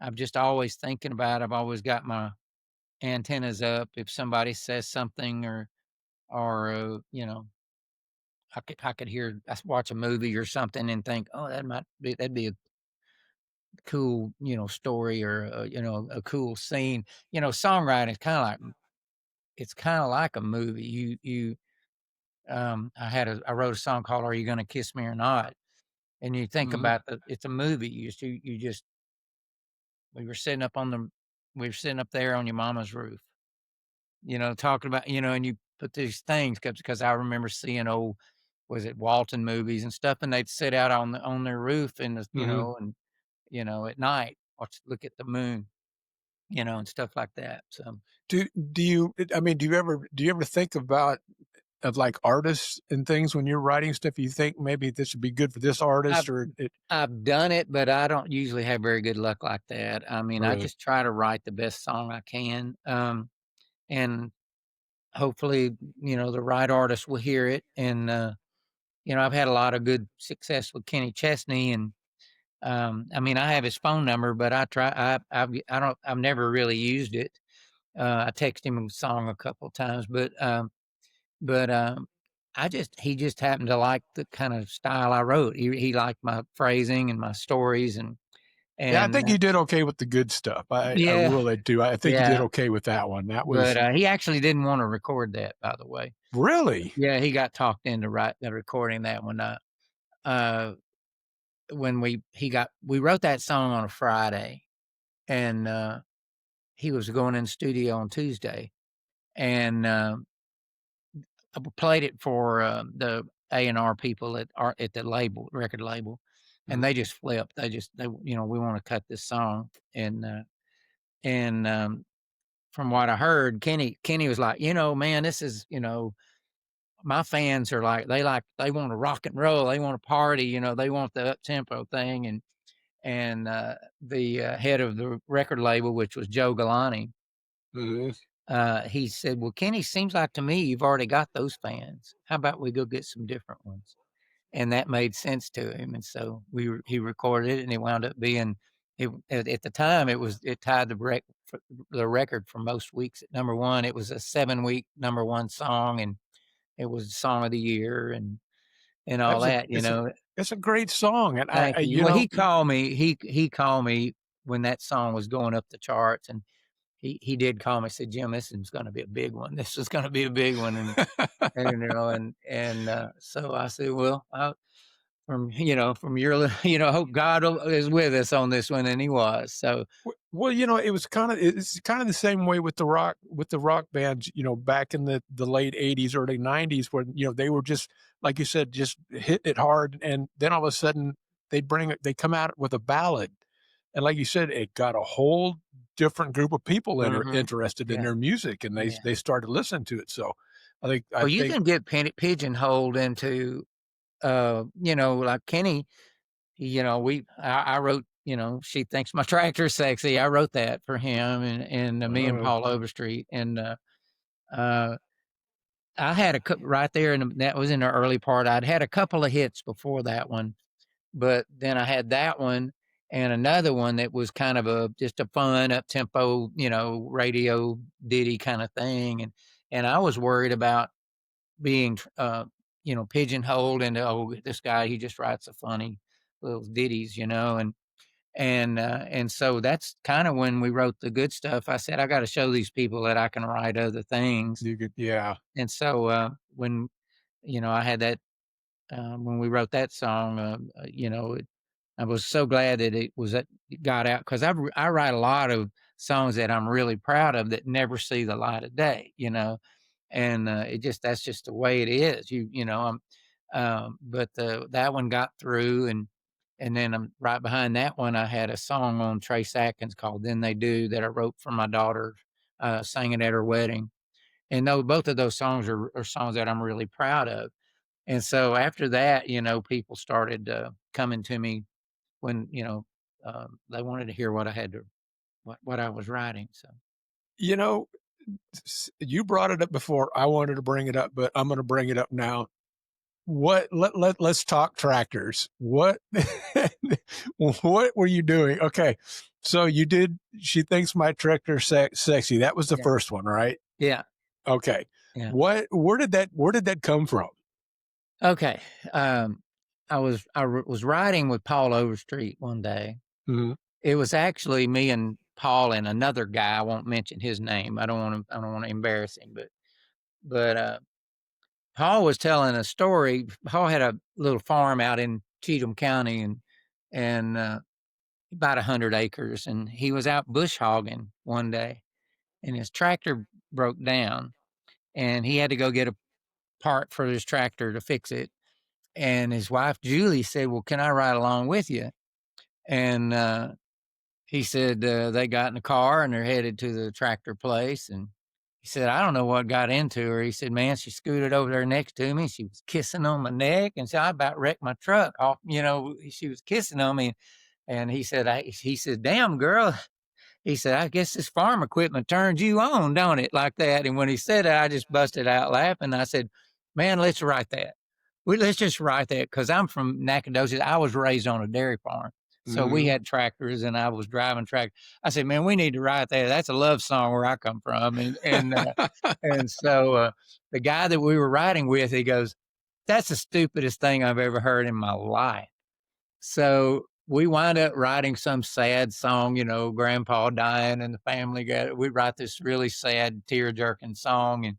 I'm just always thinking about it. I've always got my antennas up. If somebody says something or I watch a movie or something and think, oh, that'd be a cool, story or a cool scene. Songwriting is kind of like it's kind of like a movie. I wrote a song called "Are You Gonna Kiss Me or Not?" And you think Mhm. about it's a movie. You just we were sitting up on the we were sitting up there on your mama's roof, talking about, and you put these things because I remember seeing old, was it Walton movies and stuff, and they'd sit out on their roof and Mhm. at night, look at the moon, and stuff like that. So Do you I mean, do you ever think of, like, artists and things when you're writing stuff? You think maybe this would be good for this I've artist or it I've done it, but I don't usually have very good luck like that. I mean, I really? just try to write the best song I can, and hopefully, the right artist will hear it. And I've had a lot of good success with Kenny Chesney, and I mean, I have his phone number, but I've never really used it. I text him a song a couple times, but he just happened to like the kind of style I wrote. He liked my phrasing and my stories, Yeah, I and think you did okay with the good stuff. I yeah, really do. I think you did yeah. okay with that one. That But was he actually didn't want to record that, by the way. really? Yeah, he got talked into recording that one. Uh, when we wrote that song on a Friday, and he was going in the studio on Tuesday, and I played it for the A&R people at the record label, and Mhm. they just flipped. We want to cut this song, and from what I heard, Kenny was like, man, this is, my fans are they want to rock and roll, they want to party, they want the up tempo thing, and the head of the record label, which was Joe Galante, Mhm. he said, "Well, Kenny, seems like to me you've already got those fans. How about we go get some different ones?" And that made sense to him, and so he recorded it, and it wound up being at the time it tied the record for most weeks at number one. It was a 7-week number one song, and it was song of the year and all That's a that. it's a great song, and Thank I you. you Well, know he called me when that song was going up the charts, and he did call me, said, "Jim, this is gonna be a big one. This is gonna be a big one." And so I said, "Well, from your hope is with us on this one," and he was. So, Well, it was it's kinda the same way with the rock bands, back in the late '80s, early '90s when, they were just, like you said, just hitting it hard, and then all of a sudden, they come out with a ballad, and like you said, it got a whole different group of people mhm, interested in yeah, their music, and they yeah. they started listening to it, so I Well, you think can get pigeonholed into, like Kenny. I wrote, "She Thinks My Tractor's Sexy." I wrote that for him and me and uh, Paul Overstreet, and uh, I had right there, and that was in the early part. I'd had a couple of hits before that one, but then I had that one and another one that was kind of just a fun up tempo, radio ditty kind of thing, and I was worried about being, pigeonholed into, oh, this guy, he just writes a funny little ditties, and And so that's kind of when we wrote the good stuff. I said, I got to show these people that I can write other things. You could, yeah. And so when I had that when we wrote that song, I was so glad that it got out because I write a lot of songs that I'm really proud of that never see the light of day, and that's just the way it is. But that one got through, and then right behind that one, I had a song on Trace Atkins called "Then They Do" that I wrote for my daughter, sang it at her wedding, and though both of those songs are songs that I'm really proud of. And so after that, people started coming to me when, they wanted to hear what I had to what I was writing, so You know, you brought it up before. I wanted to bring it up, but I'm going to bring it up now. Let's talk tractors. What what were you doing? Okay. So you did She Thinks My Tractor Sexy. That was the yeah. first one, right? Yeah, Okay. yeah. Where did that come from? Okay, I was riding with Paul Overstreet one day. Mhm. It was actually me and Paul and another guy, I won't mention his name, I don't wanna embarrass him, but Paul was telling a story. Paul had a little farm out in Cheatham County and about 100 acres, and he was out bush hogging one day, and his tractor broke down, and he had to go get a part for his tractor to fix it, and his wife, Julie, said, "Well, can I ride along with you?" And, he said, they got in the car and they're headed to the tractor place, and he said, "I don't know what got into her." He said, "Man, she scooted over there next to me, she was kissing on my neck, and so I about wrecked my truck off, she was kissing on me." And he said, "Damn, girl." He said, "I guess this farm equipment turns you on, don't it?" Like that. And when he said that, I just busted out laughing. I said, "Man, let's write that. Let's just write that." Cause I'm from Nacogdoches. I was raised on a dairy farm. So we Mhm. had tractors and I was driving tractors. I said, "Man, we need to write that. That's a love song where I come from." And so the guy that we were riding with, he goes, "That's the stupidest thing I've ever heard in my life." So we wind up writing some sad song, grandpa dying and the family we write this really sad, tear jerking song. And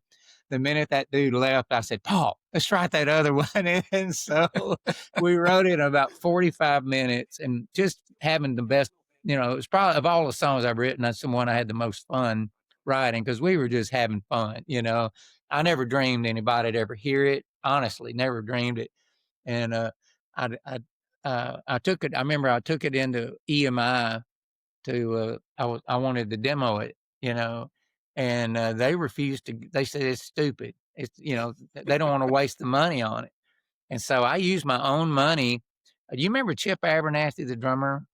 the minute that dude left, I said, "Paul, let's write that other one." And so we wrote it in about 45 minutes and just having the best, it's probably of all the songs I've written, that's the one I had the most fun writing because we were just having fun. I never dreamed anybody'd ever hear it. Honestly, never dreamed it. And I took it. I remember I took it into EMI I wanted to demo it, and they refused to. They said it's stupid. They don't want to waste the money on it. And so I used my own money. Do you remember Chip Abernathy, the drummer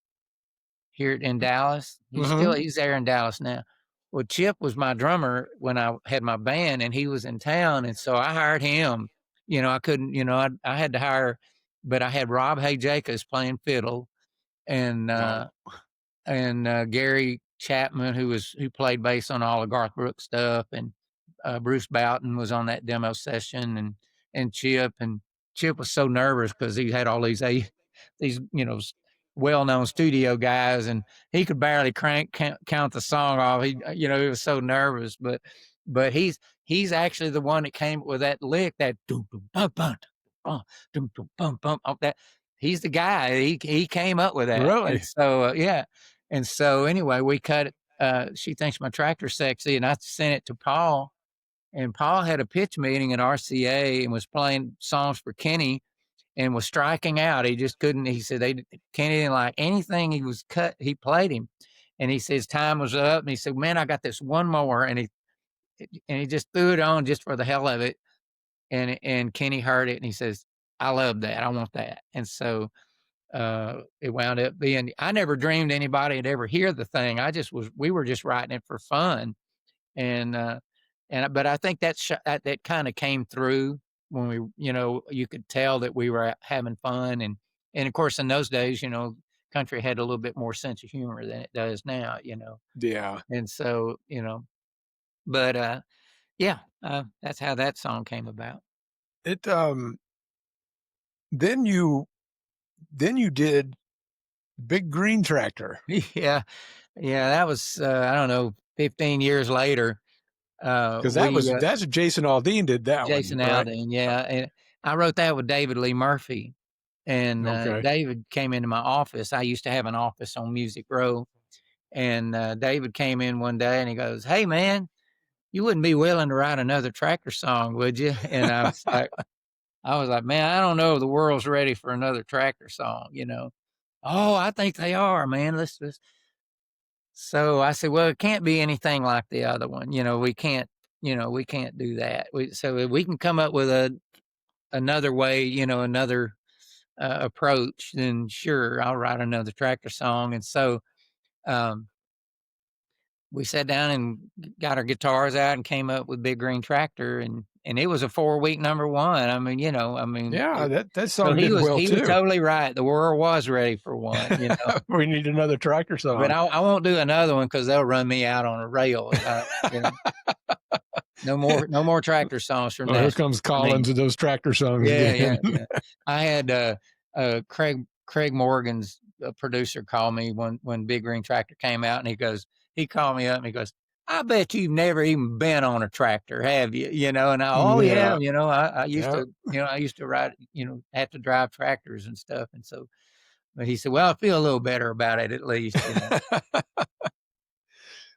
here in Dallas? Mhm. He's there in Dallas now. Well, Chip was my drummer when I had my band, and he was in town, and so I hired him. I couldn't. I had to hire, but I had Rob Jacobs playing fiddle, and Wow. Gary Chapman, who played bass on all of Garth Brooks stuff, and Bruce Boughton was on that demo session, and Chip was so nervous because he had all these well known studio guys, and he could barely count the song off. He was so nervous, but he's actually the one that came up with that lick, that dum dum bum bum dum dum bum bum. That he's the guy. He came up with that, and Really? so yeah. And so anyway, we cut it. She Thinks My Tractor's Sexy, and I sent it to Paul. And Paul had a pitch meeting at RCA and was playing songs for Kenny and was striking out. He just couldn't. He said Kenny didn't like anything he was cut. He played him, and he says time was up. And he said, "Man, I got this one more," and he just threw it on just for the hell of it. And Kenny heard it, and he says, "I love that. I want that." And so it wound up being. I never dreamed anybody would ever hear the thing. We were just writing it for fun, and but I think that kind of came through when you could tell that we were having fun, and of course in those days, country had a little bit more sense of humor than it does now. Yeah. And so but yeah, that's how that song came about. It, then you then you did big green tractor. Yeah. Yeah, that was, I don't know, 15 years later, Because we, that's Jason Aldean did that one, Jason right? Aldean, yeah, and I wrote that with David Lee Murphy, and, Okay. David came into my office. I used to have an office on Music Row, and, David came in one day and he goes, "Hey, man, you wouldn't be willing to write another Tractor song, would you?" And I was like, "Man, I don't know if the world's ready for another Tractor song, you know?" "Oh, I think they are, man. Let's." So I said, "Well, it can't be anything like the other one. We can't do that. So if we can come up with another way, another approach, then sure, I'll write another Tractor song." And so um, we sat down and got our guitars out and came up with Big Green Tractor, and it was a 4-week number one. I mean, Yeah, that so song did well he was too. totally right. The world was ready for one. We need another tractor But song. I won't do another one because they'll run me out on a rail. You know, no more Tractor songs from Oh, here Nashville comes for me. Collins and those tractor songs Yeah, again. yeah, yeah. I had Craig Morgan's producer call me when Big Green Tractor came out, and he called me up and he goes, "I bet you've never even been on a tractor, have you?" And oh yeah, Yeah, I used yeah. to, I used to ride, have to drive tractors and stuff, and so. But he said, "Well, I feel a little better about it at least."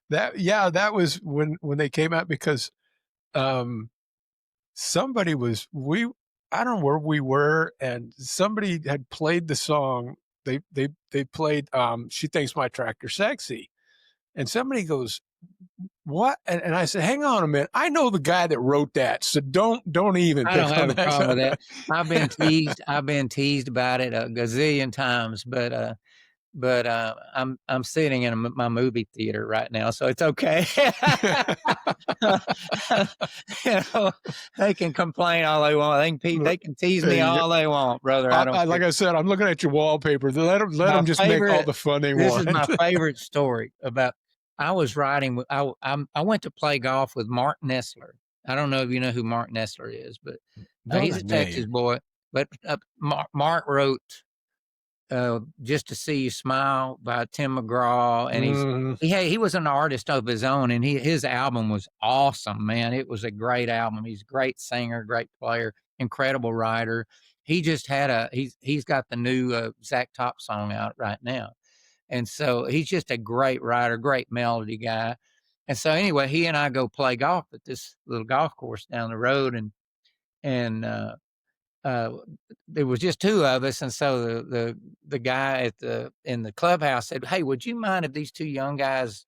That was when they came out because um somebody was we I don't know where we were, and somebody had played the song. They played She Thinks My Tractor Sexy. And somebody goes, "What?" And I said, "Hang on a minute. I know the guy that wrote that. So don't even I don't pick have on a problem with that. that." I've been teased about it a gazillion times, but I'm sitting in my movie theater right now, so it's okay. You know, they can complain all they want. They can tease There me you go. all they want, brother. I don't Like care. I said, I'm looking at your wallpaper. Let My them just make all favorite the fun they This is my want. favorite story about I was riding with I went to play golf with Mark Nessler. I don't know if you know who Mark Nessler is, but Know he's the a Texas name. boy. But Mark wrote "Just to See You Smile" by Tim McGraw, and Mhm. he was an artist of his own, and his album was awesome, man. It was a great album. He's a great singer, great player, incredible writer. He just had he's got the new Zach Top song out right now, and so he's just a great writer, great melody guy. And so anyway, he and I go play golf at this little golf course down the road, and uh, there was just two of us, and so the guy in the clubhouse said, "Hey, would you mind if these two young guys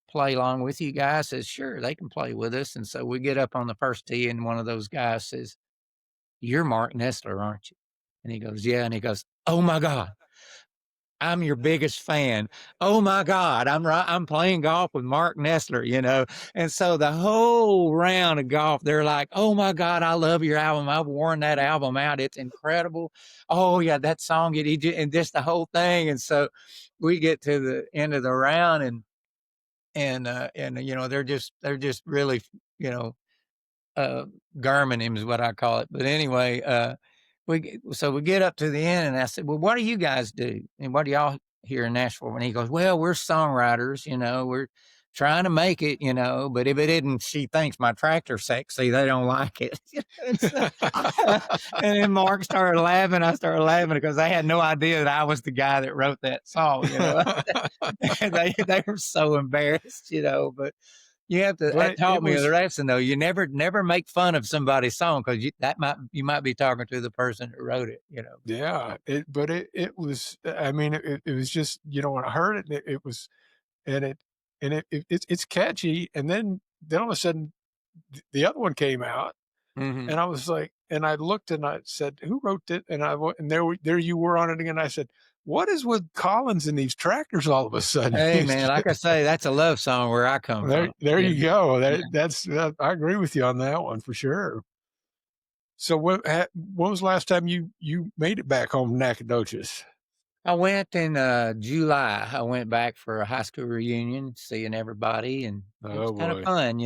play along with you guys?" I says, "Sure, they can play with us." And so we get up on the first tee, and one of those guys says, "You're Mark Nestler, aren't you?" And he goes, "Yeah." And he goes, "Oh my God, I'm your biggest fan. Oh my God, I'm playing golf with Mark Nestler." And so the whole round of golf, they're like, "Oh my God, I love your album. I've worn that album out. It's incredible. Oh yeah, that song, and just the whole thing." And so we get to the end of the round, and they're just really, you know, uh, Garmin him is what I call it. But anyway, we get up to the end, and I said, "Well, what do you guys do? And what do y'all here in Nashville?" And he goes, "Well, we're songwriters. We're trying to make it. But if it isn't, she thinks my tractor sexy. They don't like it." And, so, and then Mark started laughing. I started laughing because they had no idea that I was the guy that wrote that song. And they were so embarrassed. But you have to that But taught it me the was lesson though. You never make fun of somebody's song because you might be talking to the person who wrote it. yeah, it was I mean, it was just, when I heard it, it was and it's catchy, and then all of a sudden, the other one came out, Mhm. and I was like and I looked and I said, "Who wrote it?" And there you were on it again. I said, "What is with Collins and these tractors all of a sudden?" Hey man, like I say, that's a love song where I come from. There You you know? go. Yeah. I agree with you on that one for sure. So when was the last time you made it back home to Nacogdoches? I went in July. I went back for a high school reunion, seeing everybody, and it was Oh kind of boy. fun.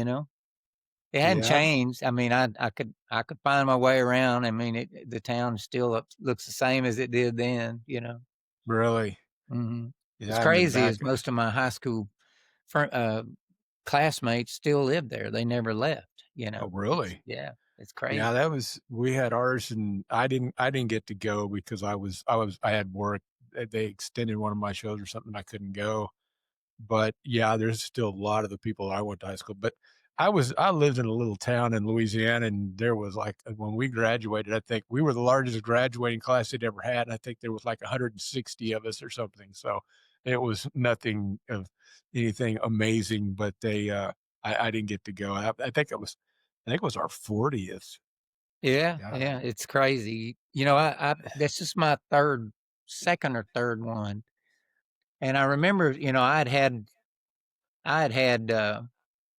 It hadn't Yeah, changed. I mean, I could find my way around. I mean, the town still looks the same as it did then. really. Mhm. Yeah, It's I haven't been crazy back. is most of my high school fr classmates still live there. They never left, you Oh, know? It's really? yeah, it's Yeah, crazy. that was we had ours, and I didn't get to go because I had work. They extended one of my shows or something, I couldn't go. But, yeah, there's still a lot of the people I went to high school, but I lived in a little town in Louisiana, and there was, like when we graduated, I think we were the largest graduating class they'd ever had, and I think there was, like, 160 of us or something, so it was nothing of anything amazing, but I didn't get to go. I think it was our 40th. Yeah, Yeah. yeah, it's crazy. You know, I this is my 3rd 2nd or 3rd one, and I remember, you know, I had had, I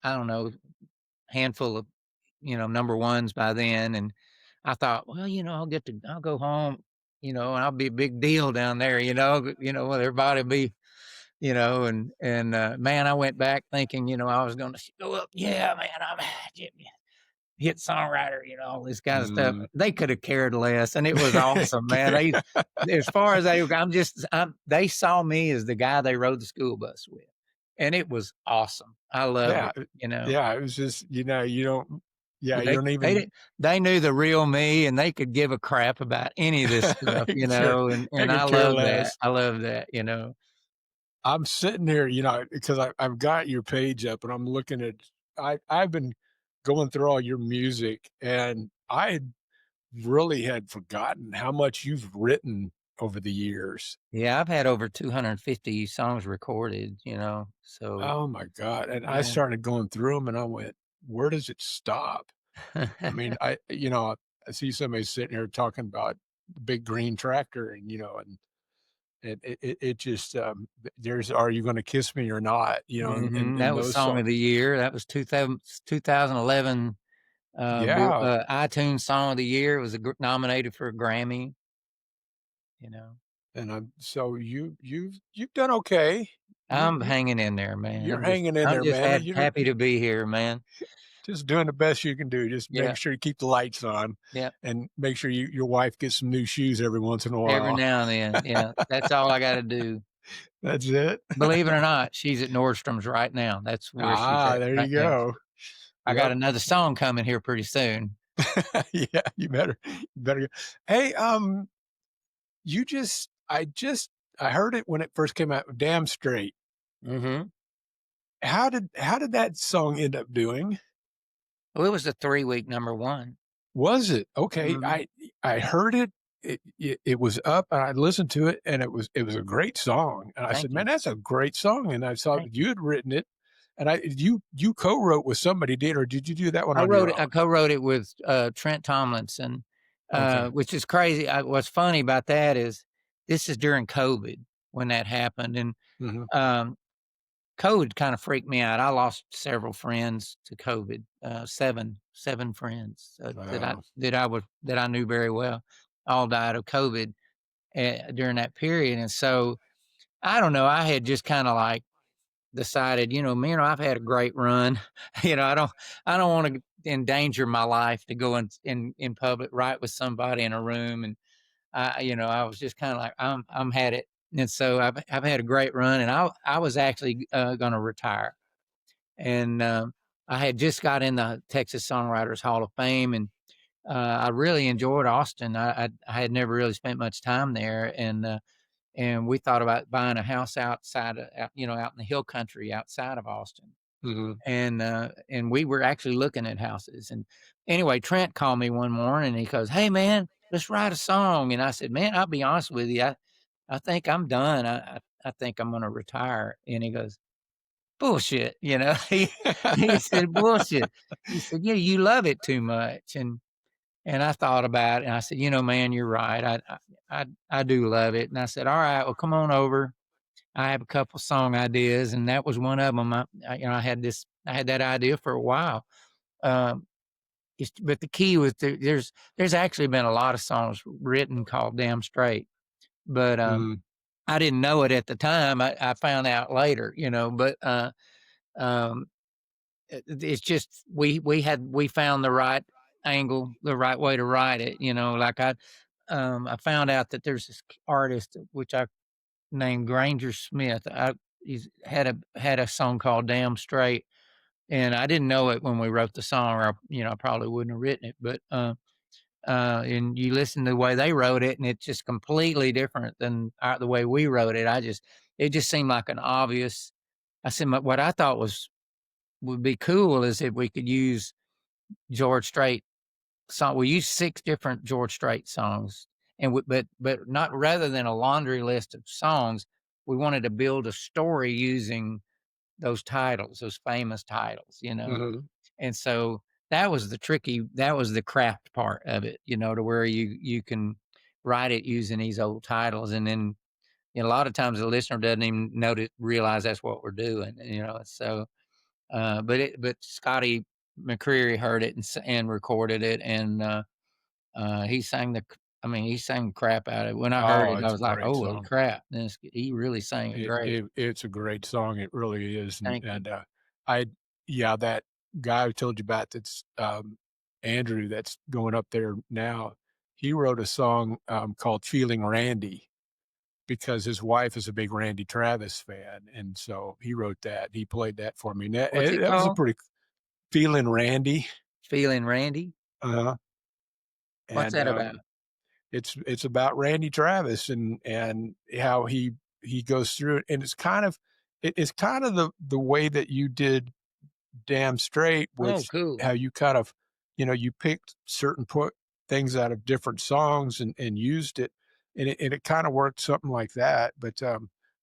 don't know, handful of, you know, number ones by then, and I thought, "Well, you know, I'll go home, you know, and I'll be a big deal down there, well, everybody'll be." You know, man, I went back thinking, you know, I was gonna go up, "Yeah, man, I'm hit songwriter," you know, all this kind of stuff. Mm. They could have cared less, and it was awesome, man. As far as they saw me as the guy they rode the school bus with, and it was awesome. I loved Yeah, it, you know. yeah, it was just, you don't yeah, you They don't they even didn't they knew the real me, and they could give a crap about any of this stuff, you sure, know, I and I could care love that. less. I love that, you know. I'm sitting here, because I've got your page up and I'm looking at I've been going through all your music, and I really had forgotten how much you've written over the years. Yeah, I've had over 250 songs recorded, you know, so Oh my god, and I yeah. started going through them, and I went, "Where does it stop?" I mean, I see somebody sitting here talking about the big green tractor, and, it just, there's "Are You Gonna Kiss Me or Not?" Mhm, and that was those song of songs. the year. That was 2011, Yeah, iTunes Song of the Year. It was a gr nominated for a Grammy, you know. and I'm so you've done okay. You I'm you hanging in there, man. you're hanging in I'm there, just man, and happy to be here, man. just doing the best you can do. Just Yeah, make sure you keep the lights on, yeah. and make sure your wife gets some new shoes every once in a Every while. now and then, yeah. That's all I gotta do. That's it. Believe it or not, she's at Nordstrom's right now. That's where she's Ah, at there right you now. go. I got Yep. another song coming here pretty soon. Yeah, you better. Hey, you just I heard it when it first came out, Damn Straight. Mhm. How did that song end up doing? Well, it was a 3-week number 1. Was it? Okay, Mhm. I heard it. It was up, and I listened to it, and it was a great song, and I said, Thank "Man, you. that's a great song," and I saw Thank that you. you had written it, and you co-wrote with somebody, or did you do that one I on wrote your it I own? co-wrote it with, Trent Tomlinson, Okay. which is crazy. What's funny about that is this is during COVID when that happened, and, Mhm. um, COVID kinda freaked me out. I lost several friends to COVID, 7 friends, Wow. that I knew very well, all died of COVID, during that period, and so, I don't know, I had just kinda, like, decided, man, I've had a great run. I don't want to endanger my life to go in public, right with somebody in a room, and I was just kind of like, I'm had it, and so I've had a great run, and I was actually going to retire, and I had just got in the Texas Songwriters Hall of Fame, and I really enjoyed Austin. I had never really spent much time there, and we thought about buying a house outside of, out in the hill country outside of Austin. Mhm. And we were actually looking at houses. And anyway, Trent called me one morning and he goes, "Hey man, let's write a song." And I said, "Man, I'll be honest with you. I think I'm done. I think I'm gonna retire." And he goes, "Bullshit," he said, "Bullshit." He said, "Yeah, you love it too much." And I thought about it and I said, "Man, you're right. I do love it." And I said, "All right, well, come on over. I have a couple song ideas," and that was one of them. I had that idea for a while. Um, but the key was there's actually been a lot of songs written called "Damn Straight," but Mhm. I didn't know it at the time. I found out later, But um, it's just we found the right angle, the right way to write it. Like I found out that there's this artist which I named Granger Smith. He's had a song called "Damn Straight," and I didn't know it when we wrote the song, or I probably wouldn't have written it. But and you listen to the way they wrote it, and it's just completely different than the way we wrote it. It just seemed like an obvious. I said, what I thought would be cool is if we could use George Strait song. We used 6 different George Strait songs, and but not rather than a laundry list of songs, we wanted to build a story using those titles, those famous titles, Mhm. and so that was the craft part of it, to where you can write it using these old titles, and then a lot of times the listener doesn't even realize that's what we're doing, so but Scotty McCreery heard it and recorded it, and he sang he sang the crap out of it. When I heard Oh, it, I it's a was like, great "Holy song. crap, he really sang it great." It's a great song, it really is, Thank you. I yeah, that guy I told you about that's, Andrew that's going up there now, he wrote a song, called "Feeling Randy" because his wife is a big Randy Travis fan, and so he wrote that, he played that for me, and What's it that was a called? pretty "Feeling Randy," Feeling Randy? uh What's and, that about? it's about Randy Travis and how he goes through it, and it's kind of the way that you did Damn Straight Oh, with cool. how you kind of, you picked certain put things out of different songs and used it, and it kinda worked something like that, but,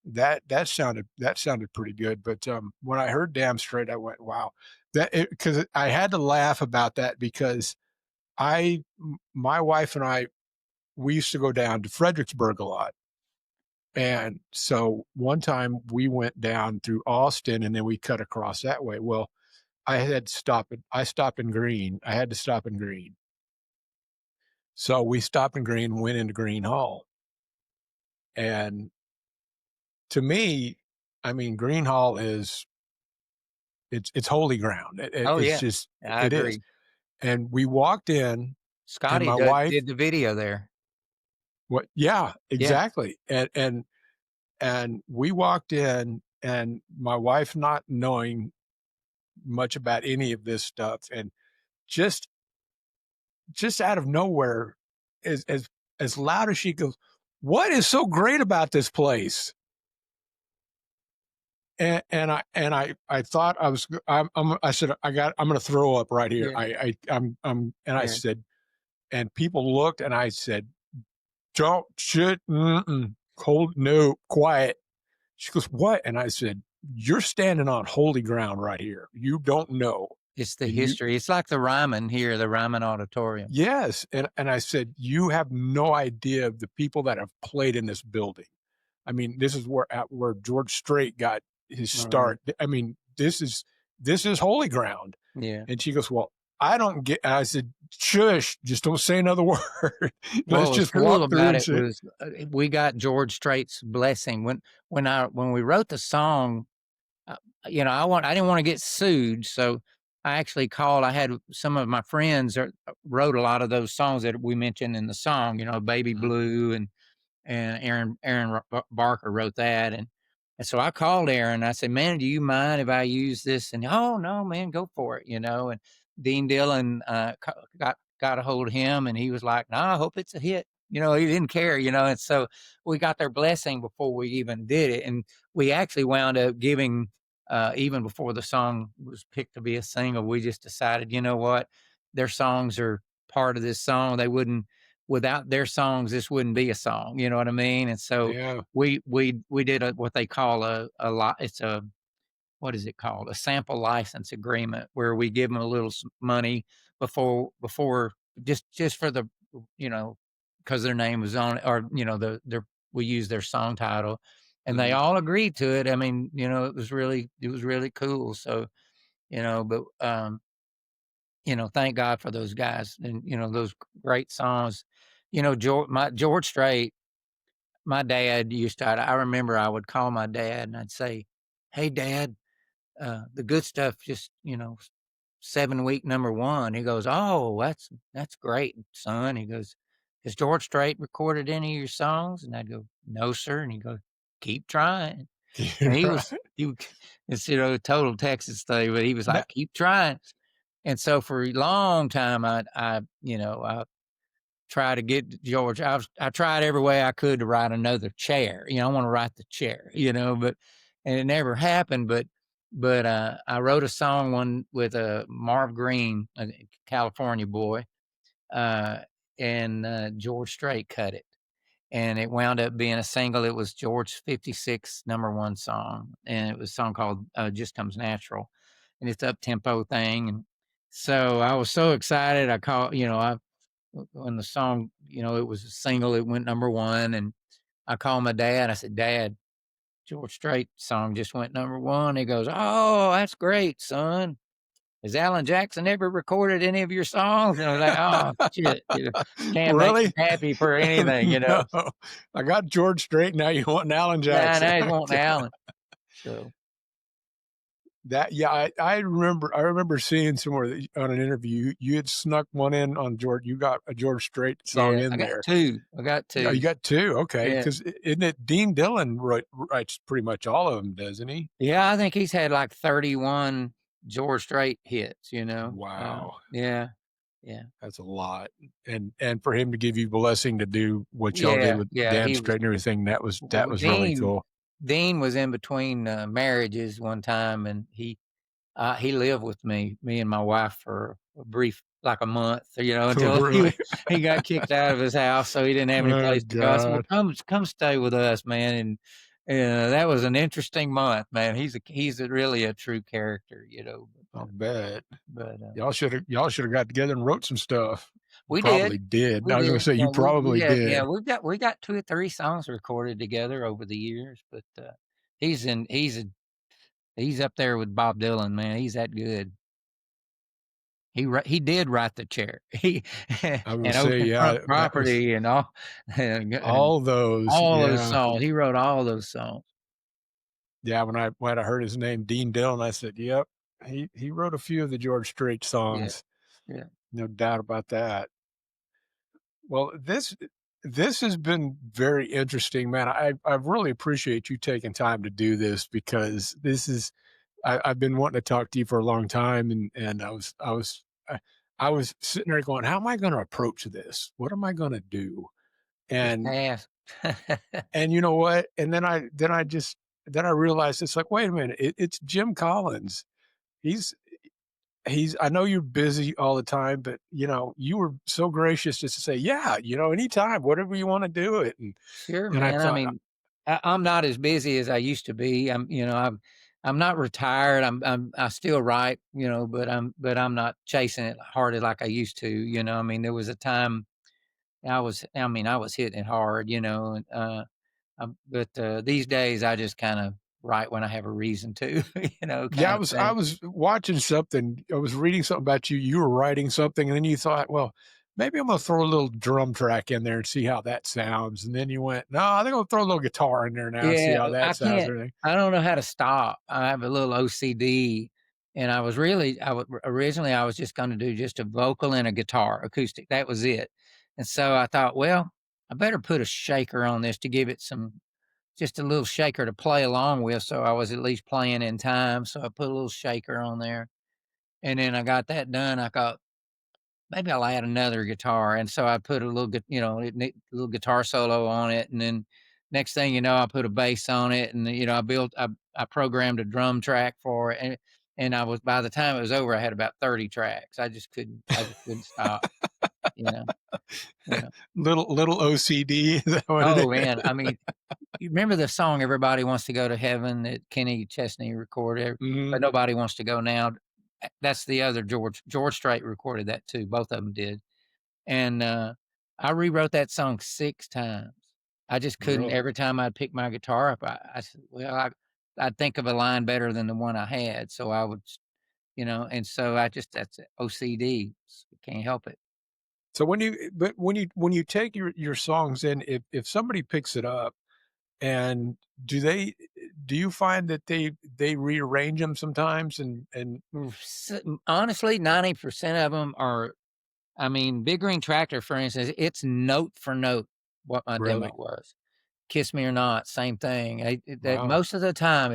that sounded pretty good, but, when I heard Damn Straight, I went, "Wow." Because I had to laugh about that because my wife and I, we used to go down to Fredericksburg a lot. And so one time we went down through Austin and then we cut across that way. Well, I stopped in Green. I had to stop in Green. So we stopped in Green, went into Green Hall. And to me, I mean, Green Hall is it's holy ground. Oh, It's yeah. just I it is. agree. And we walked in and Scotty my wife did the video there. what yeah, Yeah. exactly. And we walked in and my wife not knowing much about any of this stuff and just just out of nowhere as loud as she goes, what is so great about this place? And I thought I said I'm going to throw up right here. Yeah. And I Yeah. said, and people looked and I said, don't shit, hold, no, quiet. She goes, what? And I said, you're standing on holy ground right here. You don't know. It's the And you history. It's like the Ryman here, the Ryman Auditorium. Yes, and I said, "You have no idea of the people that have played in this building." I mean, this is where George Strait got his Right. start. I mean, this is holy ground. Yeah. And she goes, "Well, I don't get." And I said, "Shush! Just don't say another word. Let's What was just cool walk through about and it say." was, we got George Strait's blessing when we wrote the song. Uh, I didn't want to get sued, so I had some of my friends that wrote a lot of those songs that we mentioned in the song. Baby Mhm, Blue and Aaron Barker wrote that, and so I called Aaron. I said, "Man, do you mind if I use this?" And oh no, man, go for it. And Dean Dillon got a hold of him, and he was like, "No, I hope it's a hit." He didn't care. And so we got their blessing before we even did it, and we actually wound up giving. Even before the song was picked to be a single, we just decided, you know what, their songs are part of this song. They wouldn't Without their songs, this wouldn't be a song. You know what I mean? And so yeah, we did what they call a lot. It's a what is it called? A sample license agreement where we give them a little money before just for the you know because their name was on it, or their we use their song title, and they mhm, all agreed to it. I mean, it was really cool. So but thank God for those guys and those great songs. George Strait, my dad used to. I remember I would call my dad and I'd say, "Hey, Dad, the good stuff just 7 week number one." He goes, "Oh, that's great, son." He goes, "Has George Strait recorded any of your songs?" And I'd go, "No, sir." And he goes, keep trying. And You're right. he would it's, a total Texas thing, but he was That like, "Keep trying." And so for a long time, I try to get George. I tried every way I could to write another Chair. I want to write the Chair, but and it never happened. But I wrote a song one with Marv Green, a California boy, uh, and George Strait cut it, and it wound up being a single. It was George's 56 #1 song, and it was a song called "Just Comes Natural," and it's up tempo thing. And so I was so excited. I called, I when the song, it was a single, it went #1, and I called my dad. I said, "Dad, George Strait song just went #1." He goes, "Oh, that's great, son. Has Alan Jackson ever recorded any of your songs?" And I was like, "Oh, shit, can't make me really? happy for anything." No. I got George Strait, now you want Alan Nah, Jackson. now he's wanting Alan. So, That yeah, I remember seeing somewhere that on an interview, you had snuck one in on George you got a George Strait song yeah, in I got there. 2. I got Yeah, you 2. got 2, okay, Yeah. 'cause isn't it Dean Dillon writes pretty much all of them, doesn't he? Yeah, I think he's had, like, 31 George Strait hits. Wow, Yeah, yeah. that's a lot, and for him to give you blessing to do what y'all did Yeah, with yeah, Dan he was Strait and everything, that well, was really cool. Dean was in between, marriages one time, and he lived with me and my wife for a brief like a month, until he Really? he got kicked out of his house, so he didn't have any Oh place to go. I said, "Well, god, come stay with us, man," and that was an interesting month, man. He's really a true character. I'll bet. But Y'all shoulda got together and wrote some stuff. You we did. probably did. We I was gonna did. say you Yeah, we probably have yeah, did. we got 2 or 3 songs recorded together over the years, but, he's in he's up there with Bob Dylan, man. He's that good. He did write the Chair. He I would and say, Oceanfront yeah, that was Property and all and all those, all those yeah. songs. He wrote all those songs. Yeah, when I heard his name, Dean Dillon, I said, "Yep, he wrote a few of the George Strait Yeah, songs, yeah. no doubt about that." Well, this has been very interesting, man. I really appreciate you taking time to do this because this is I've been wanting to talk to you for a long time, and I was sitting there going, "How am I gonna approach this? What am I gonna do?" Just And pass. and you know what? And then I realized it's like, wait a minute, it's Jim Collins. He's he's I know you're busy all the time, but you were so gracious just to say, yeah, anytime, whatever you want to do it. Sure, And I man. I thought, mean, I'm not as busy as I used to be. I'm not retired. I still write, but I'm not chasing it hard like I used to. I mean, there was a time I was hitting it hard, and but these days I just kind of write when I have a reason to, yeah, kind I of was I thing. was watching something. I was reading something about you. You were writing something, and then you thought, well, maybe I'm gonna throw a little drum track in there and see how that sounds. And then you went, no, I think I'll throw a little guitar in there now and see Yeah, how that I sounds. can't. Or anything. I don't know how to stop. I have a little OCD, and originally I was just going to do just a vocal and a guitar acoustic. That was it. And so I thought, well, I better put a shaker on this to give it just a little shaker to play along with. So I was at least playing in time. So I put a little shaker on there, and then I got that done. I thought, maybe I'll add another guitar, and so I put a little little guitar solo on it, and then next thing you know, I put a bass on it, and I programmed a drum track for it, and I was by the time it was over, I had about 30 tracks. I just couldn't stop, you know, you know. Little OCD. Is that what it Oh is? man, I mean, you remember the song "Everybody Wants to Go to Heaven" that Kenny Chesney recorded, but Mhm. nobody wants to go now. That's the other George Strait recorded that too. Both of them did. And, I rewrote that song 6 times. I just couldn't Really? every time I'd pick my guitar up, I said, "Well, I'd think of a line better than the one I had," so I would and so that's OCD, can't help it. So when you take your songs in, if somebody picks it up and do you find that they rearrange them sometimes and Honestly, 90% of them are I mean, Big Green Tractor, for instance, it's note for note what my demo really? was. Kiss Me or Not, same thing. That Wow. most of the time,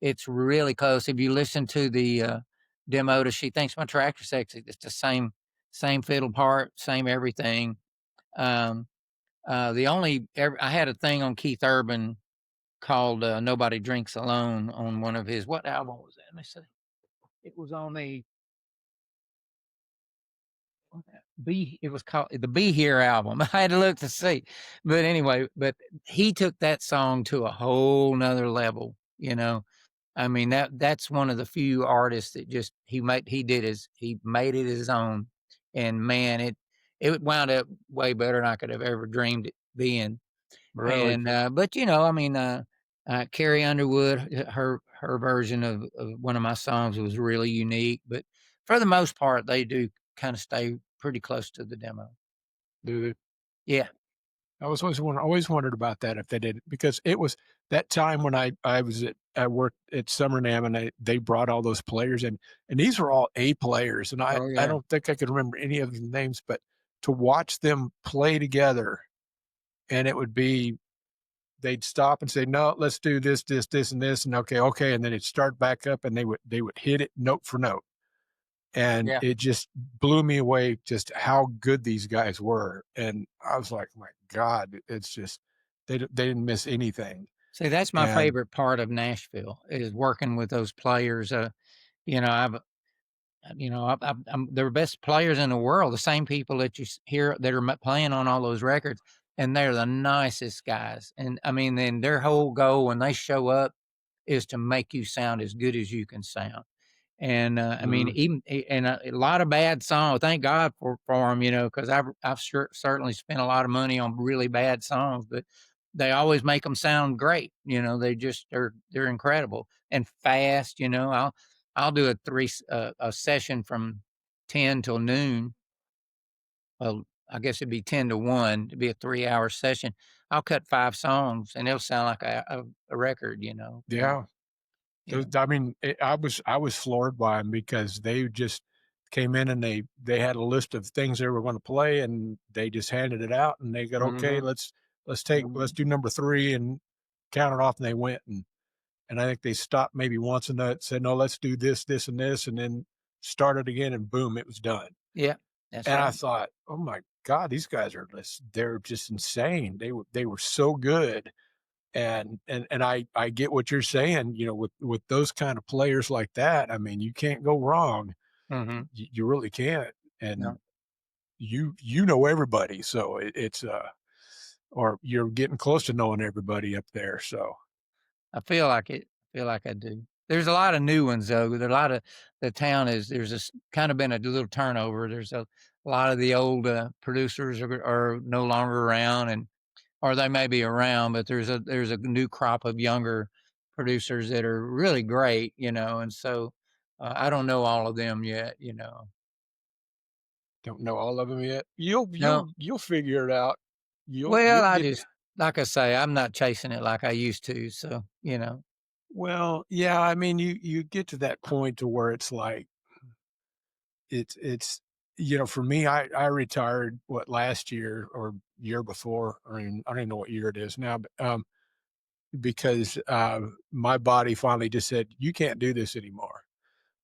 it's really close. If you listen to the, demo to She Thinks My Tractor Sexy, it's the same fiddle part, same everything. Um, the only ever I had a thing on Keith Urban called, Nobody Drinks Alone on one of his what album was that? Let me see. It was on the it was called the Be Here album. I had to look to see. But anyway, but he took that song to a whole nother level, you know? I mean, that's one of the few artists that just he made it his own, and man, it wound up way better than I could have ever dreamed it being. Really? And, but, I mean, Carrie Underwood, her version of one of my songs was really unique, but for the most part, they do kinda stay pretty close to the demo. Do they? Yeah. I was always wondered about that if they did because it was that time when I worked at Summernam and they brought all those players in, and these were all A players, and Oh, I yeah. don't think I could remember any of the names, but to watch them play together, and it would be they'd stop and say, "No, let's do this, this, this, and this," and okay, okay, and then it'd start back up, and they would hit it note for note, and Yeah. it just blew me away just how good these guys were, and I was like, "My god," it's just they didn't miss anything, See, that's my and favorite part of Nashville is working with those players, you know, they're the best players in the world, the same people that you hear that are playing on all those records, and they're the nicest guys. And I mean, then their whole goal when they show up is to make you sound as good as you can sound. And, I mean, mhm, even and a lot of bad songs. Thank God for them, because I've certainly spent a lot of money on really bad songs, but they always make them sound great. They're incredible and fast. I'll do a session from 10 till noon. Well, I guess it'd be 10 to 1 to be a 3-hour session. I'll cut 5 songs and it'll sound like a record, and yeah. yeah. I mean, I was floored by them because they just came in and they had a list of things they were gonna play, and they just handed it out, and they got, "Okay, Mhm, let's mhm. do number 3," and count it off, and they went, and I think they stopped maybe once and that said, "No, let's do this, this, and this," and then started again, and boom, it was done. Yeah, that's And I right. thought, "Oh my god, these guys are just they're just insane." They were so good, and I get what you're saying, with those kind of players like that, I mean, you can't go wrong. Mhm. You really can't, and No, you know everybody, so it's, or you're getting close to knowing everybody up there, so I feel like it. I feel like I do. There's a lot of new ones though. There are a lot of the town is there's this kind of been a little turnover. There's a lot of the old producers are no longer around, and or they may be around, but there's a new crop of younger producers that are really great, and so I don't know all of them yet. don't know all of them yet. You'll No, you'll you'll figure it out. You'll well, I get just like I say, I'm not chasing it like I used to. So well, yeah, I mean, you get to that point to where it's like it's for me, I retired what last year or year before. I don't even know what year it is now, but because my body finally just said, you can't do this anymore.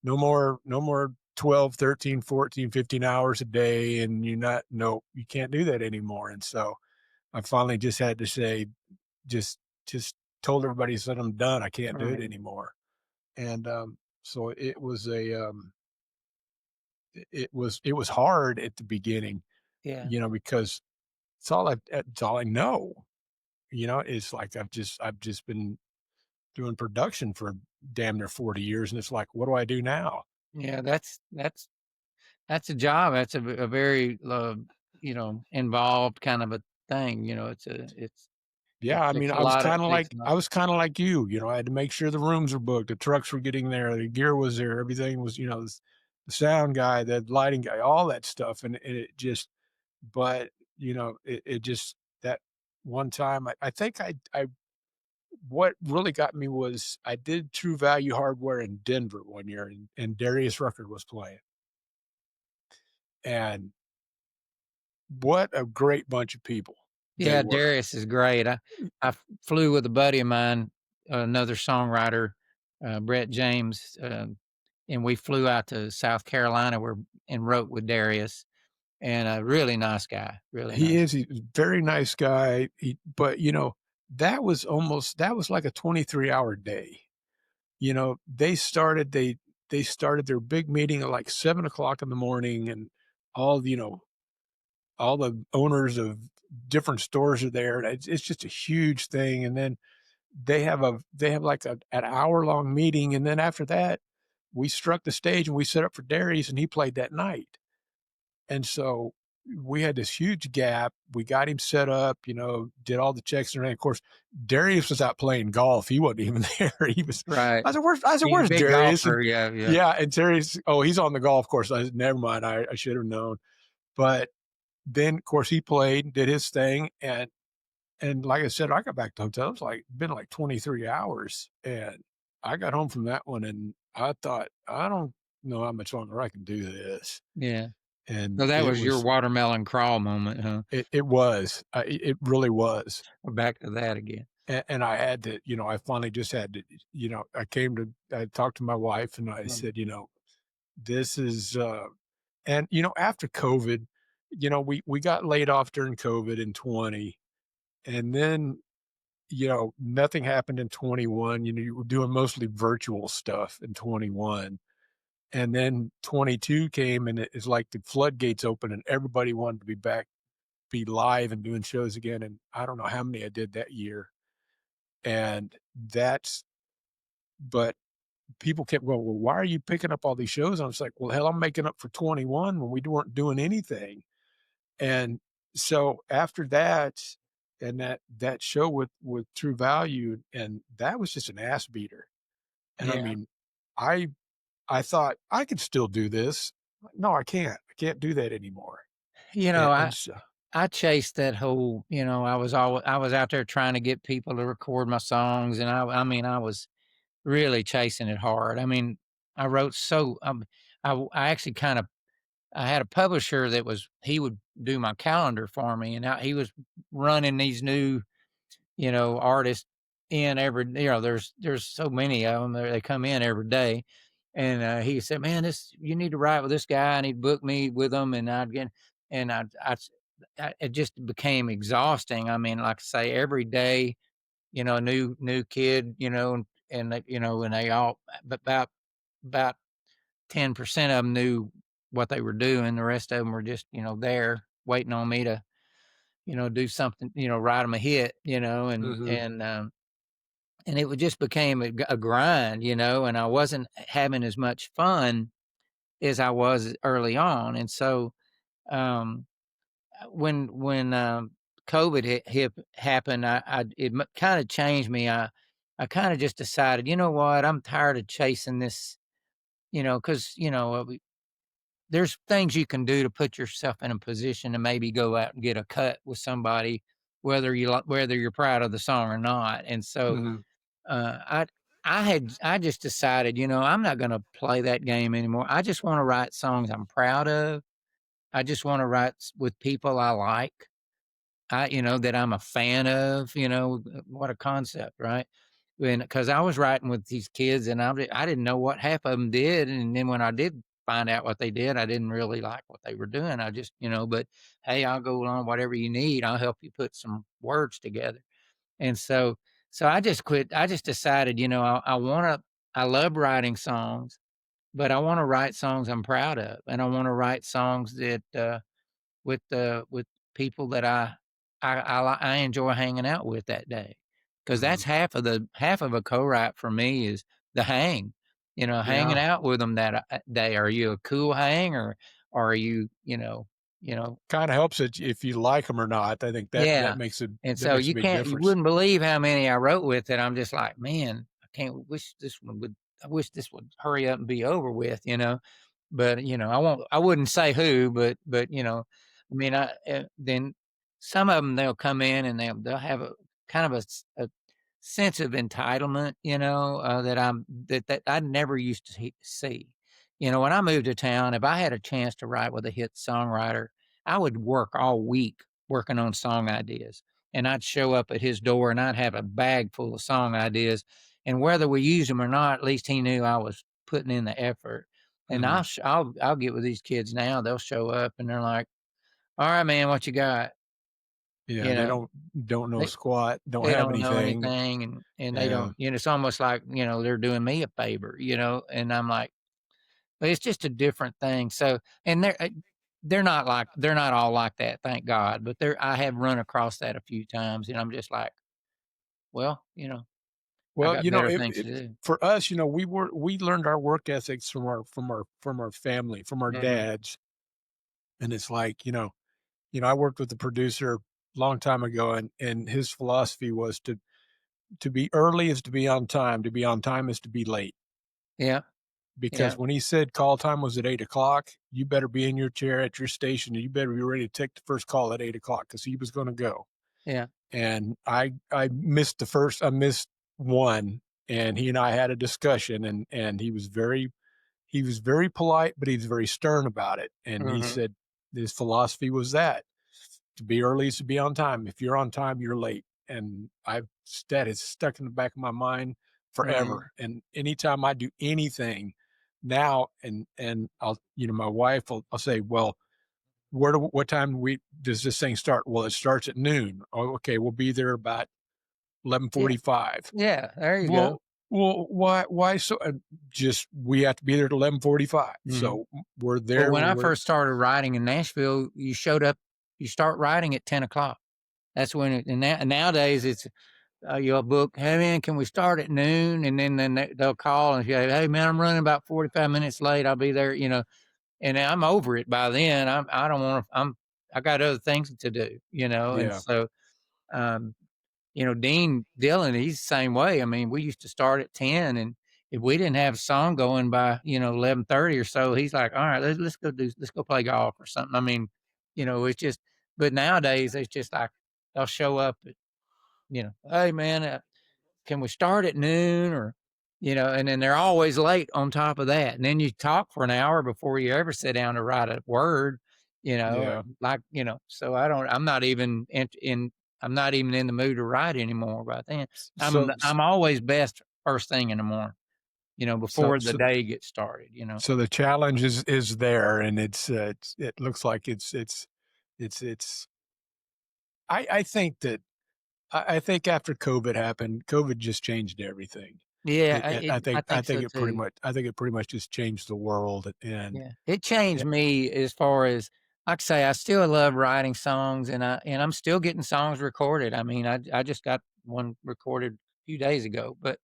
No more 12, 13, 14, 15 hours a day. And no, you can't do that anymore. And so I finally just had to say, just, just told everybody, said, I'm done. I can't do it mhm, anymore. And so it was hard at the beginning, yeah. because it's all I know. It's like I've just been doing production for damn near 40 years, and it's like, what do I do now? Yeah, that's a job. That's a very, involved kind of a thing. It Yeah, I mean, takes a lot of it takes a lot. I was kinda like you, I had to make sure the rooms were booked, the trucks were getting there, the gear was there, everything was, the sound guy, the lighting guy, all that stuff, and it just but, it just that one time, I think I what really got me was I did True Value Hardware in Denver one year, and Darius Rucker was playing, and what a great bunch of people. they Yeah, were. Darius is great. Flew with a buddy of mine, another songwriter, Brett James, and we flew out to South Carolina where and wrote with Darius, and a really nice guy, really He nice. is, he's a very nice guy, but, that was like a 23-hour day. They started their big meeting at, like, 7 o'clock in the morning, and all the, all the owners of different stores are there, and it's just a huge thing, and then they have, like, an hour-long meeting, and then after that, we struck the stage, and we set up for Darius, and he played that night. And so we had this huge gap. We got him set up, did all the checks and everything. Of course, Darius was out playing golf. He wasn't even there. He was. Right. I said, He's a "Where's big Darius?" And golfer, yeah, yeah. yeah, and Darius. Oh, he's on the golf course. I said, never mind. I should have known. But then, of course, he played, did his thing, and like I said, I got back to the hotel. It's like been like 23 hours, and I got home from that one, and I thought, I don't know how much longer I can do this. Yeah. And So that it was your was watermelon crawl moment, huh? It was, it really was, We're back to that again. and I had to, I finally just had to, I talked to my wife and I Mm. said, "This is," and, after COVID, we got laid off during COVID in 20, and then, nothing happened in 21. You were doing mostly virtual stuff in 21, and then 22 came, and it's like the floodgates opened and everybody wanted to be live and doing shows again, and I don't know how many I did that year, and that's but people kept going, "Well, why are you picking up all these shows?" I was like, "Well, hell, I'm making up for 21 when we weren't doing anything." And so after that, and that show with True Value, and that was just an ass beater. And I Yeah. mean, I I thought I could still do this. No, I can't. I can't do that anymore. You know, And I so I chased that whole, I was out there trying to get people to record my songs, and I mean, I was really chasing it hard. I mean, I wrote so I actually I had a publisher that was he would do my calendar for me, and he was running these new, artists in every, there's so many of them, they come in every day, and he said, "Man, this you need to write with this guy," and he'd book me with them, and I'd get, and it just became exhausting. I mean, like I say, every day, new kid, and they all about 10% of them knew what they were doing. The rest of them were just, there waiting on me to, do something, write them a hit, mhm, and it would just became a grind, and I wasn't having as much fun as I was early on. And so, um, when COVID happened, it kind of changed me. I kind of just decided, you know what, I'm tired of chasing this, because there's things you can do to put yourself in a position to maybe go out and get a cut with somebody, whether you're proud of the song or not. And so, mhm, uh, I I just decided, I'm not going to play that game anymore. I just want to write songs I'm proud of. I just want to write with people I like. That I'm a fan of. What a concept, right? Because I was writing with these kids, and I didn't know what half of them did, and then when I did find out what they did, I didn't really like what they were doing. I just, but hey, I'll go along whatever you need. I'll help you put some words together. And so I just quit. I just decided, I want to. I love writing songs, but I want to write songs I'm proud of, and I want to write songs that with people that I enjoy hanging out with that day, because that's mhm. half of a co-write for me is the hang, hanging Yeah, out with them that day. Are you a cool hang, or are you, you know, kinda helps it if you like them or not. I think yeah. And that so makes a big you difference. wouldn't believe how many I wrote with that I'm just like, man, I wish this would hurry up and be over with, But, I wouldn't say who, but, I mean, then some of them, they'll come in and they'll have a kind of a sense of entitlement, that I never used to see. When I moved to town, if I had a chance to write with a hit songwriter, I would work all week working on song ideas. And I'd show up at his door and I'd have a bag full of song ideas. And whether we use them or not, at least he knew I was putting in the effort. And Mhm. I'll get with these kids now. They'll show up and they're like, "All right, man, what you got?" Yeah, You they know, don't know they squat, don't they have don't know anything. anything, and they Yeah. don't. It's almost like they're doing me a favor. And I'm like, but it's just a different thing. So, and they're not all like that, thank God. But I have run across that a few times, and I'm just like, well, I Well, got better things to do. for us, we learned our work ethics from our family, from our Mhm. dads, and it's like, I worked with a producer long time ago, and his philosophy was to be early is to be on time, to be on time is to be late. Yeah, Because yeah, when he said call time was at 8 o'clock, you better be in your chair at your station, and you better be ready to take the first call at 8 o'clock because he was gonna go. yeah. And I missed one, and he and I had a discussion, and he was very polite, but he's very stern about it, and he Mhm, said his philosophy was that to be early is to be on time. If you're on time, you're late. And that is stuck in the back of my mind mhm. forever. And anytime I do anything now, and my wife I'll say, well, what time does this thing start? Well, it starts at noon. Oh, okay, we'll be there about Yeah, 11:45. yeah, there you go. Well, why so? Just we have to be there at 11:45. Mhm. So we're Well, there. when I We're first started writing in Nashville, you start writing at 10 o'clock. That's when and nowadays it's you'll book, "Hey, man, can we start at noon?" And then they'll call and say, "Hey, man, I'm running about 45 minutes late. I'll be there," and I'm over it by then. I don't wanna I got other things to do, and Yeah, so, um, Dean Dillon, he's the same way. I mean, we used to start at 10, and if we didn't have a song going by, 11:30 or so, he's like, "All right, let's go play golf or something." I mean, it's just but nowadays, it's just like they'll show up at, "Hey, man, can we start at noon?" Or, and then they're always late on top of that. And then you talk for an hour before you ever sit down to write a word, yeah. so I'm not even I'm not even in the mood to write anymore by then. So I'm always best first thing in the morning, so before the so day gets started. So the challenge is there, and it looks like it's I think that I think after COVID happened, COVID just changed everything. Yeah, I I think think so too. it pretty much just changed the world, and Yeah, it changed yeah, me as far as like I say, I still love writing songs, and I'm still getting songs recorded. I mean, I just got one recorded a few days ago, but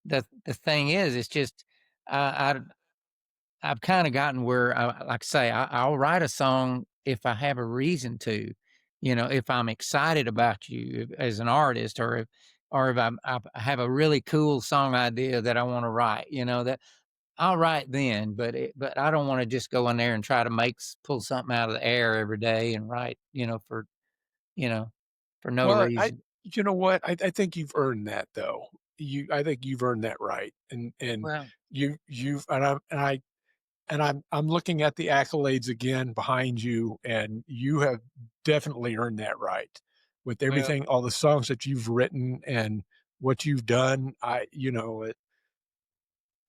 the thing is, it's just I've kind of gotten where like I say, I'll write a song if I have a reason to, if I'm excited about you as an artist, or if I have a really cool song idea that I want to write, that I'll write then, but I don't wanna just go in there and try to pull something out of the air every day and write, you know, for no well, I reason. you know what? I think you've earned that though. I think you've earned that right, and Well, you've and I'm looking at the accolades again behind you, and you have definitely earned that right. With well, everything, all the songs that you've written and what you've done,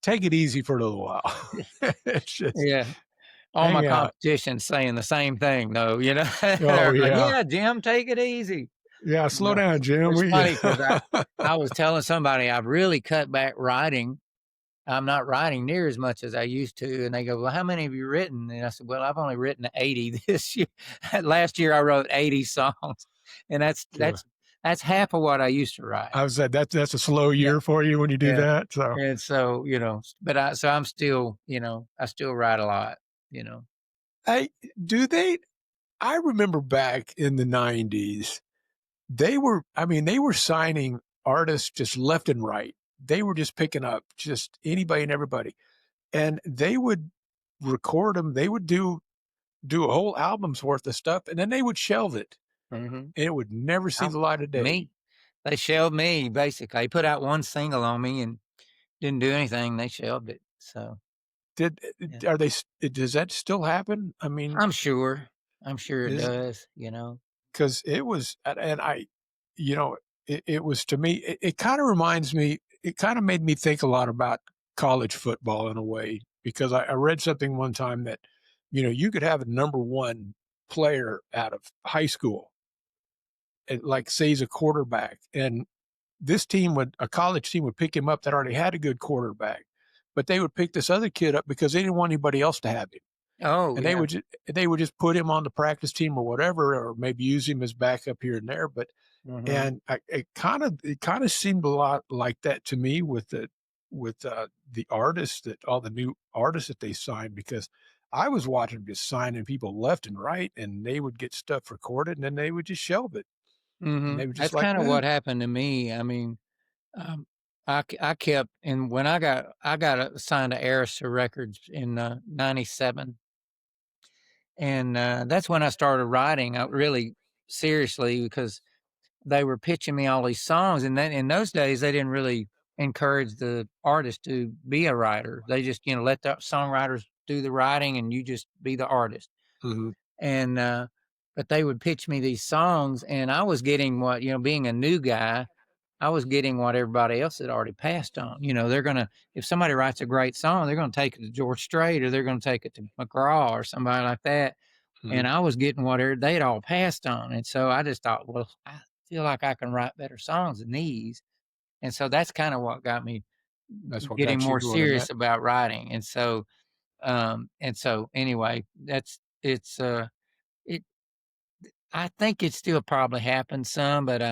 take it easy for a little while. It's just yeah, all my hang out. competition's saying the same thing though, Oh They're like, yeah, "Yeah, Jim, take it easy." yeah. Slow No, down, Jim. it's We funny because I was telling somebody I've really cut back writing. I'm not writing near as much as I used to, and they go, "Well, how many have you written?" And I said, "Well, I've only written 80 this year. Last year I wrote 80 songs, and so that's half of what I used to write." I said that's a slow Yeah, year for you when you do yeah, that. So and so, I'm still, I still write a lot, you know? I do they. I remember back in the '90s. They were signing artists just left and right. They were just picking up just anybody and everybody, and they would record them. They would do a whole album's worth of stuff, and then they would shelve it, Mhm. and it would never see I the light of day. Me, they shelved me, basically. They put out 1 single on me and didn't do anything, they shelved it, so, Did yeah. are they? Does that still happen? I mean, I'm sure. I'm sure it Is does, you know? because it was, and I, you know, it was to me. It kind of reminds me. It kind of made me think a lot about college football in a way because I read something one time that, you could have a number one player out of high school, and like say he's a quarterback, and this team would a college team would pick him up that already had a good quarterback, but they would pick this other kid up because they didn't want anybody else to have him. Oh, And yeah. they would just put him on the practice team or whatever, or maybe use him as backup here and there. But Mhm. and it kind of seemed a lot like that to me with the artists that all the new artists that they signed because I was watching them just signing people left and right, and they would get stuff recorded, and then they would just shelve it, and they Mhm. were just That's like, kinda eh. what happened to me. I mean, um, I kept and when I got signed to Arista Records in, '97, and, that's when I started writing out really seriously because they were pitching me all these songs, and then in those days, they didn't really encourage the artist to be a writer. They just, let the songwriters do the writing and you just be the artist. Mhm, And, but they would pitch me these songs and I was getting what, being a new guy, I was getting what everybody else had already passed on. They're gonna if somebody writes a great song, they're gonna take it to George Strait or they're gonna take it to McGraw or somebody like that. And mhm. I was getting what they'd all passed on. And so I just thought, well, I feel like I can write better songs than these. And so that's kind of what got me That's what getting got you more going in serious that. about writing. And so anyway, it I think it still probably happens some, but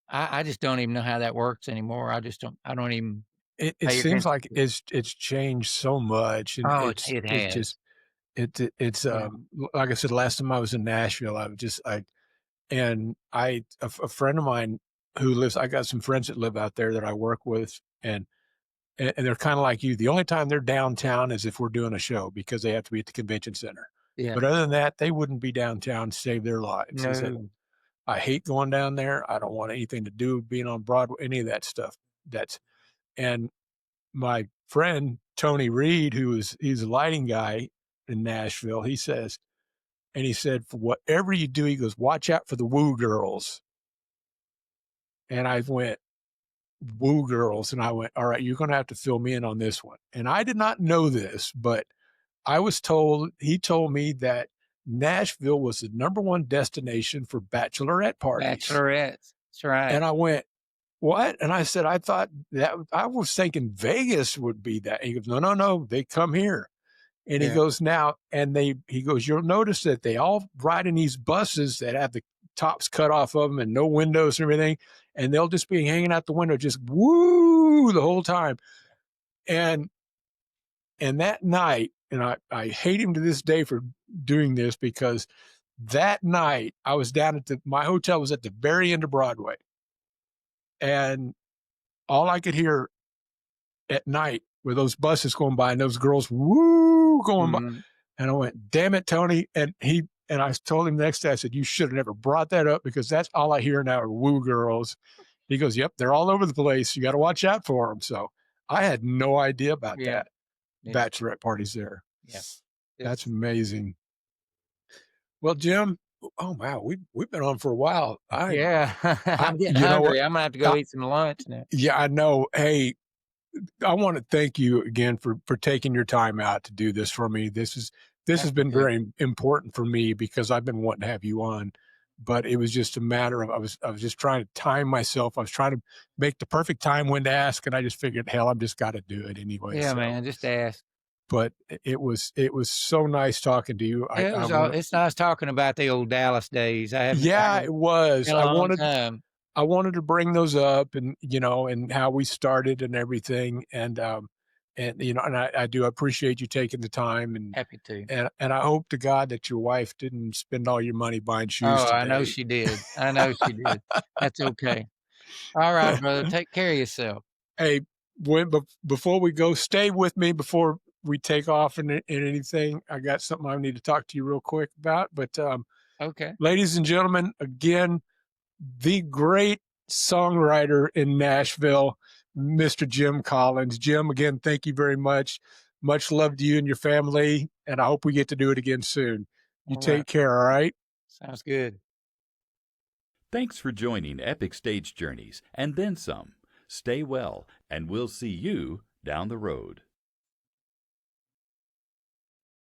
I just don't even know how that works anymore. I don't even It pay seems attention like to it. it's changed so much, and Oh, it it's has. just it's Yeah. like I said, last time I was in Nashville, I was just I and I a friend of mine who lives. I got some friends that live out there that I work with, and they're kind of like you. The only time they're downtown is if we're doing a show because they have to be at the convention center. Yeah. But other than that, they wouldn't be downtown to save their lives. They said, No. I hate going down there. I don't want anything to do with being on Broadway, any of that stuff. That's and my friend Tony Reed, he's a lighting guy in Nashville, he said, for whatever you do, he goes, watch out for the woo girls. And I went, woo girls. And I went, all right, you're going to have to fill me in on this one. And I did not know this, but he told me that Nashville was the number one destination for bachelorette parties. Bachelorettes. That's right. And I went, what? And I said, I thought that I was thinking Vegas would be that. And he goes, no, no, no, they come here. And he Yeah. goes, now, he goes, you'll notice that they all ride in these buses that have the tops cut off of them and no windows and everything. And they'll just be hanging out the window, just woo the whole time. And, and that night, and I hate him to this day for doing this because that night I was down my hotel was at the very end of Broadway. And all I could hear at night with those buses going by and those girls woo going by. Mhm. And I went, damn it, Tony. And I told him the next day, I said, you should have never brought that up because that's all I hear now are woo girls. He goes, yep, they're all over the place. You got to watch out for them. So I had no idea about Yeah. that. It's Bachelorette parties there. yeah. That's It's amazing. Well, Jim, oh wow, we've been on for a while. yeah. I'm getting You know what? hungry. I'm gonna have to go Uh, eat some lunch now. yeah, I know. Hey, I want to thank you again for taking your time out to do this for me. This has Happy been to. very important for me because I've been wanting to have you on, but it was just a matter of I was just trying to time myself. I was trying to make the perfect time when to ask, and I just figured, hell, I've just got to do it anyway. Yeah, So, man, just ask. but it was so nice talking to you. Yeah, I want to, it's nice talking about the old Dallas days. I yeah, haven't it was. been a long time. I wanted to bring those up and, and how we started and everything. And, and I do appreciate you taking the time Happy to. and I hope to God that your wife didn't spend all your money buying shoes Oh, I know today. she did. I know she did. That's okay. All right, brother. Take care of yourself. Hey, before we go, stay with me before we take off in anything. I got something I need to talk to you real quick about. But Okay. ladies and gentlemen, again, the great songwriter in Nashville, Mr. Jim Collins. Jim, again, thank you very much. Much love to you and your family, and I hope we get to do it again soon. You All right. take care, all right? Sounds good. Thanks for joining Epic Stage Journeys and then some. Stay well, and we'll see you down the road.